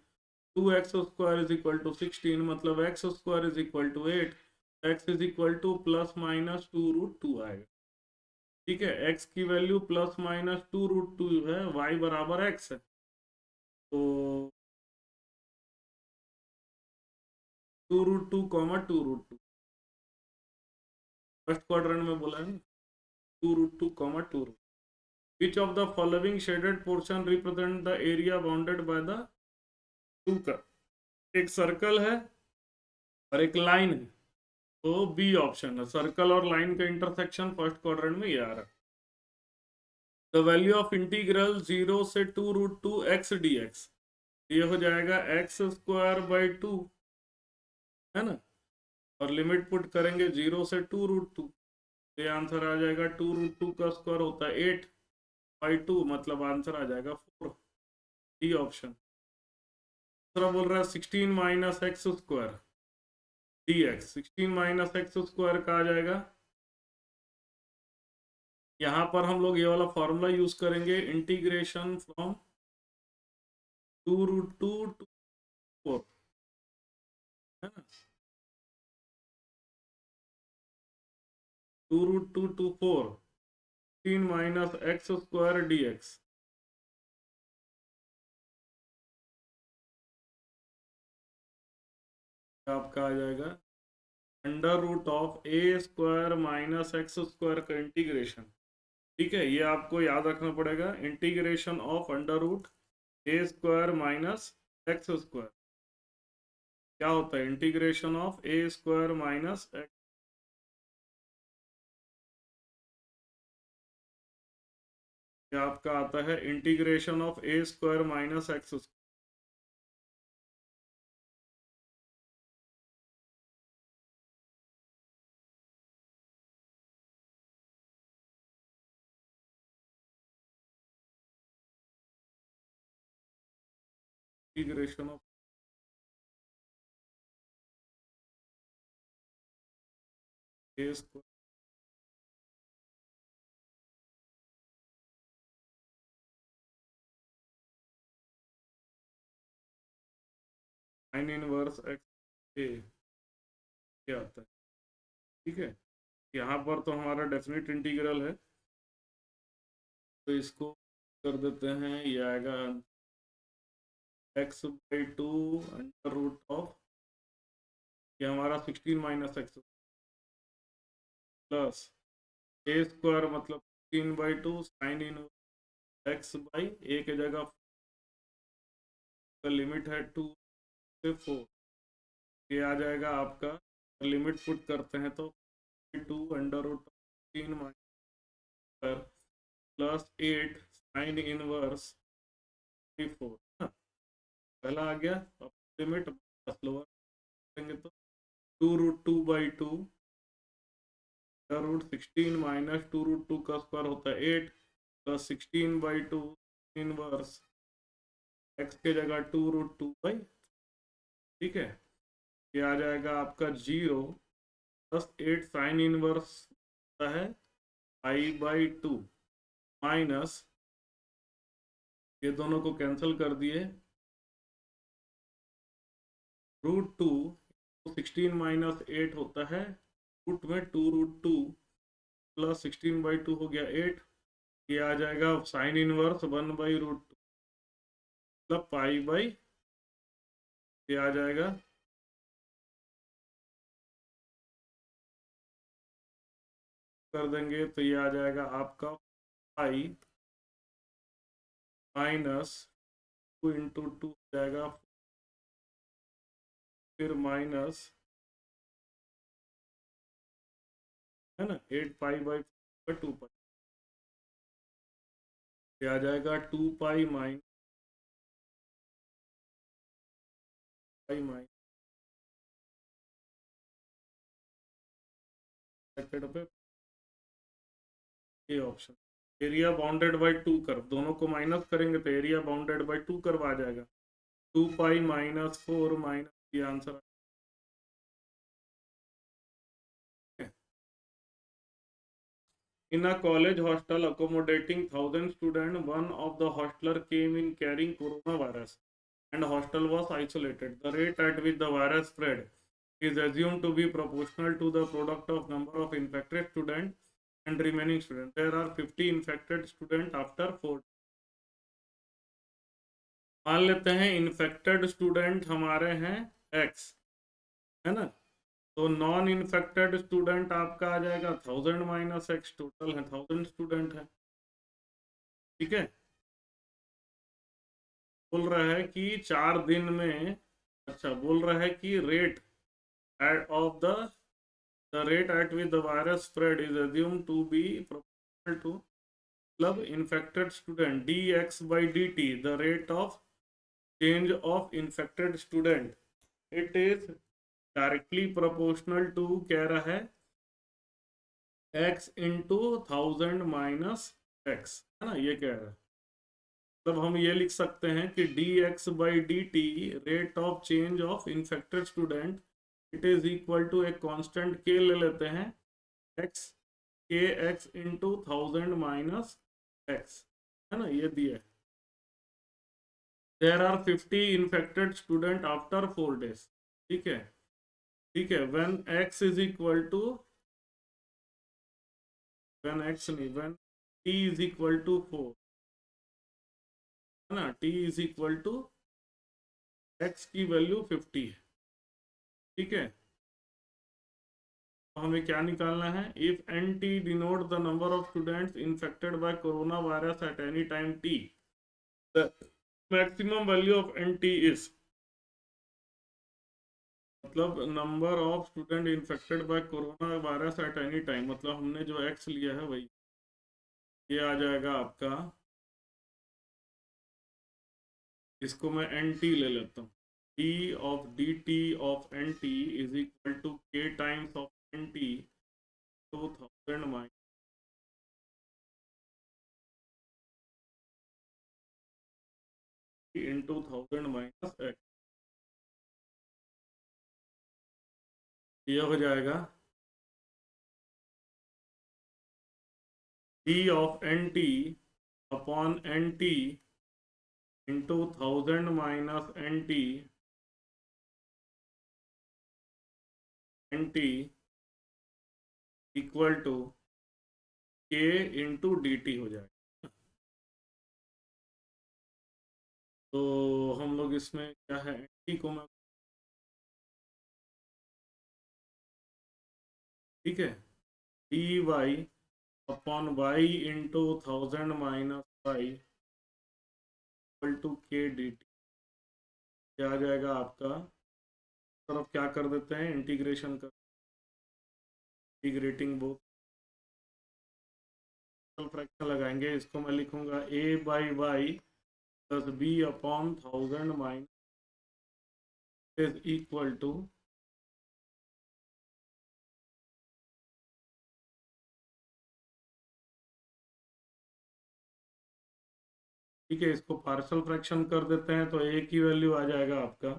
Speaker 1: 2x² is equal to 16, मतलब x² is equal to 8, x is equal to ±2√2 आएगा, ठीक है। x की value ±2√2 है, y बराबर x है, तो 2√2, 2√2, फर्स्ट क्वाड्रेंट में बोला है ना, 2√2, 2√2। विच of the following shaded portion represent the area bounded by the two curve, एक सर्कल है और एक लाइन है, तो बी ऑप्शन है, सर्कल और लाइन का इंटरसेक्शन फर्स्ट क्वाड्रेंट में ये आ रहा है। द वैल्यू ऑफ इंटीग्रल 0 से 2√2 x dx, ये हो जाएगा x²/2, है ना, और लिमिट पुट करेंगे 0 से 2√2, ये आंसर आ जाएगा 2√2 का स्क्वायर होता है 8/2, मतलब आंसर आ जाएगा 4, डी ऑप्शन। दूसरा बोल रहा है 16 - x² dx, 16 - x² का आ जाएगा, यहाँ पर हम लोग ये वाला फॉर्मूला यूज करेंगे, इंटीग्रेशन फ्रॉम 2√2 to 4, है ना, 2√2 to 4, 16 - x² dx, आपका आ जाएगा √(a² - x² का इंटीग्रेशन। ठीक है, ये आपको याद रखना पड़ेगा, इंटीग्रेशन ऑफ √(a² - x², क्या होता है, इंटीग्रेशन ऑफ a² - x, ये आपका आता है integration of a² - x²। Integration of a², sin inverse x a, क्या आता है। ठीक है, यहाँ पर तो हमारा डेफिनेट इंटीग्रल है, तो इसको कर देते हैं, ये आएगा x/2 √, ये हमारा 16 - x प्लस a² मतलब 16/2 साइन इन x/a के जगह का लिमिट है 2 से 4, ये आ जाएगा आपका, लिमिट पुट करते हैं तो 2√3 प्लस 8 साइन इनवर्स 4, पहला आ गया, अब लिमिट लोअर करेंगे तो 2√2/2 √16 - 2√2 का स्क्वायर होता है 8 प्लस 16/2 इनवर्स x के जगह 2√2/, ठीक है, ये आ जाएगा आपका 0 प्लस 8 साइन इनवर्स होता है i/2 माइनस, ये दोनों को कैंसिल कर दिए, √2, 16 - 8 होता है, रूट में 2√2 प्लस 16/2 हो गया 8, ये आ जाएगा साइन इनवर्स 1/√2 मतलब पाई/, ये आ जाएगा, कर देंगे तो ये आ जाएगा आपका पाई माइनस 2 × 2 हो जाएगा, फिर माइनस, है ना, 8π/2π, ये आ जाएगा 2π माइनस पाई माइनस ब्रैकेट पे, ये option, area bounded bye 2 curve, दोनों को माइनस करेंगे तो एरिया बाउंडेड बाय 2 कर्व आ जाएगा, 2π - 4 माइनस, ये answer. In a college hostel accommodating 1,000 students, one of the hostler came in carrying coronavirus, and hostel was isolated. The rate at which the virus spread is assumed to be proportional to the product of number of infected students and remaining students. There are 50 infected students after 4. मान लेते हैं infected student हमारे हैं x, है ना, तो non infected student आपका आ जाएगा 1000 - x, टोटल है 1000 स्टूडेंट है। ठीक है, बोल रहा है कि 4 दिन में, अच्छा बोल रहा है कि rate of the rate at which the virus spread is assumed to be proportional to मतलब infected student dx by dt, the rate of change of infected student, it is directly proportional to, कह रहा है, x into 1000 minus x, है ना, ये कह रहा है। तब हम ये लिख सकते हैं कि dx by d t, rate of change of infected student, it is equal to एक कांस्टेंट k ले लेते हैं, x, k x into 1000 minus x, है ना, ये दिया है। There are 50 infected student after 4 days, ठीक है, ठीक है, व्हेन x इज इक्वल टू, व्हेन x नहीं, when t is equal to 4, है ना, t is equal to, x की वैल्यू 50 है, ठीक है। तो हमें क्या निकालना है, if n t denote the number of students infected by corona virus at any time t, the maximum value of n t is, मतलब number of student infected by corona virus at any time, मतलब हमने जो x लिया है वही, ये आ जाएगा आपका, इसको मैं एन टी ले लेता हूँ, d of d t of n t is equal to k times of n t 2000 minus into 1000 minus x, ये हो जाएगा d of n t upon n t into 1000 minus n t equal to k into d t हो जाएगा। तो हम लोग इसमें क्या है, एन टी को मैं, ठीक है, d y upon y into 1000 minus y equal to k d t, क्या आ जाएगा आपका, तरफ क्या कर देते हैं, इंटीग्रेशन कर, इंटीग्रेटिंग बोथ, फ्रैक्शन लगाएंगे, इसको मैं लिखूंगा a by y plus b upon 1000 minus is equal to, ठीक है, इसको पार्शल फ्रैक्शन कर देते हैं तो a की वैल्यू आ जाएगा आपका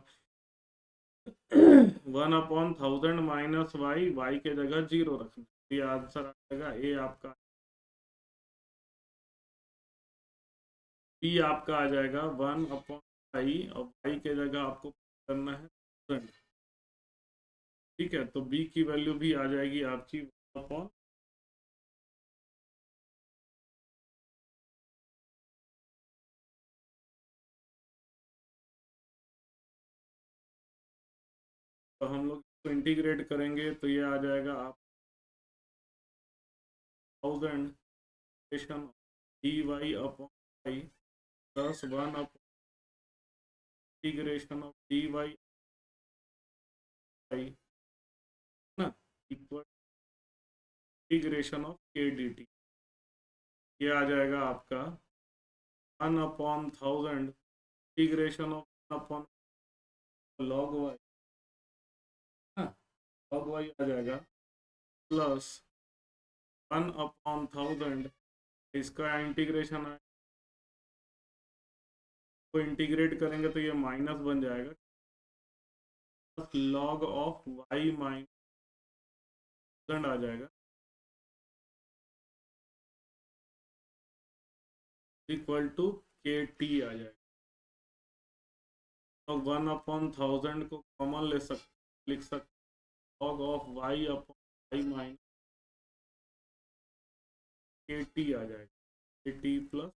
Speaker 1: 1/1000 माइनस वाई, वाई के जगह 0 रखना, ये आंसर आ जाएगा, ए आपका, बी आपका आ जाएगा 1/वाई, और वाई के जगह आपको करना है 1000, ठीक है, तो बी की वैल्यू भी आ जाएगी आपकी 1/, तो हम लोग इसको इंटीग्रेट करेंगे तो ये आ जाएगा आप 1000 d y upon y plus 1 upon integration of d y y, ना, equal integration of k d t, ये आ जाएगा आपका 1/1000 integration of 1 upon log y, ना, लॉग वाई आ जाएगा प्लस 1/1000, इसका इंटीग्रेशन है, तो इंटीग्रेट करेंगे तो ये माइनस बन जाएगा, plus log of y minus आ जाएगा इक्वल टू के टी आ जाएगा, तो 1/1000 को कॉमन ले सकते, लिख सकते, log of y upon y minus k t आ जाएगा, के टी प्लस,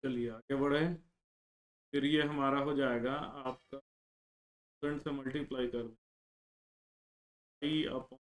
Speaker 1: चलिए आगे बढ़े, फिर ये हमारा हो जाएगा आपका 1000 से मल्टीप्लाई कर, वाई अपॉन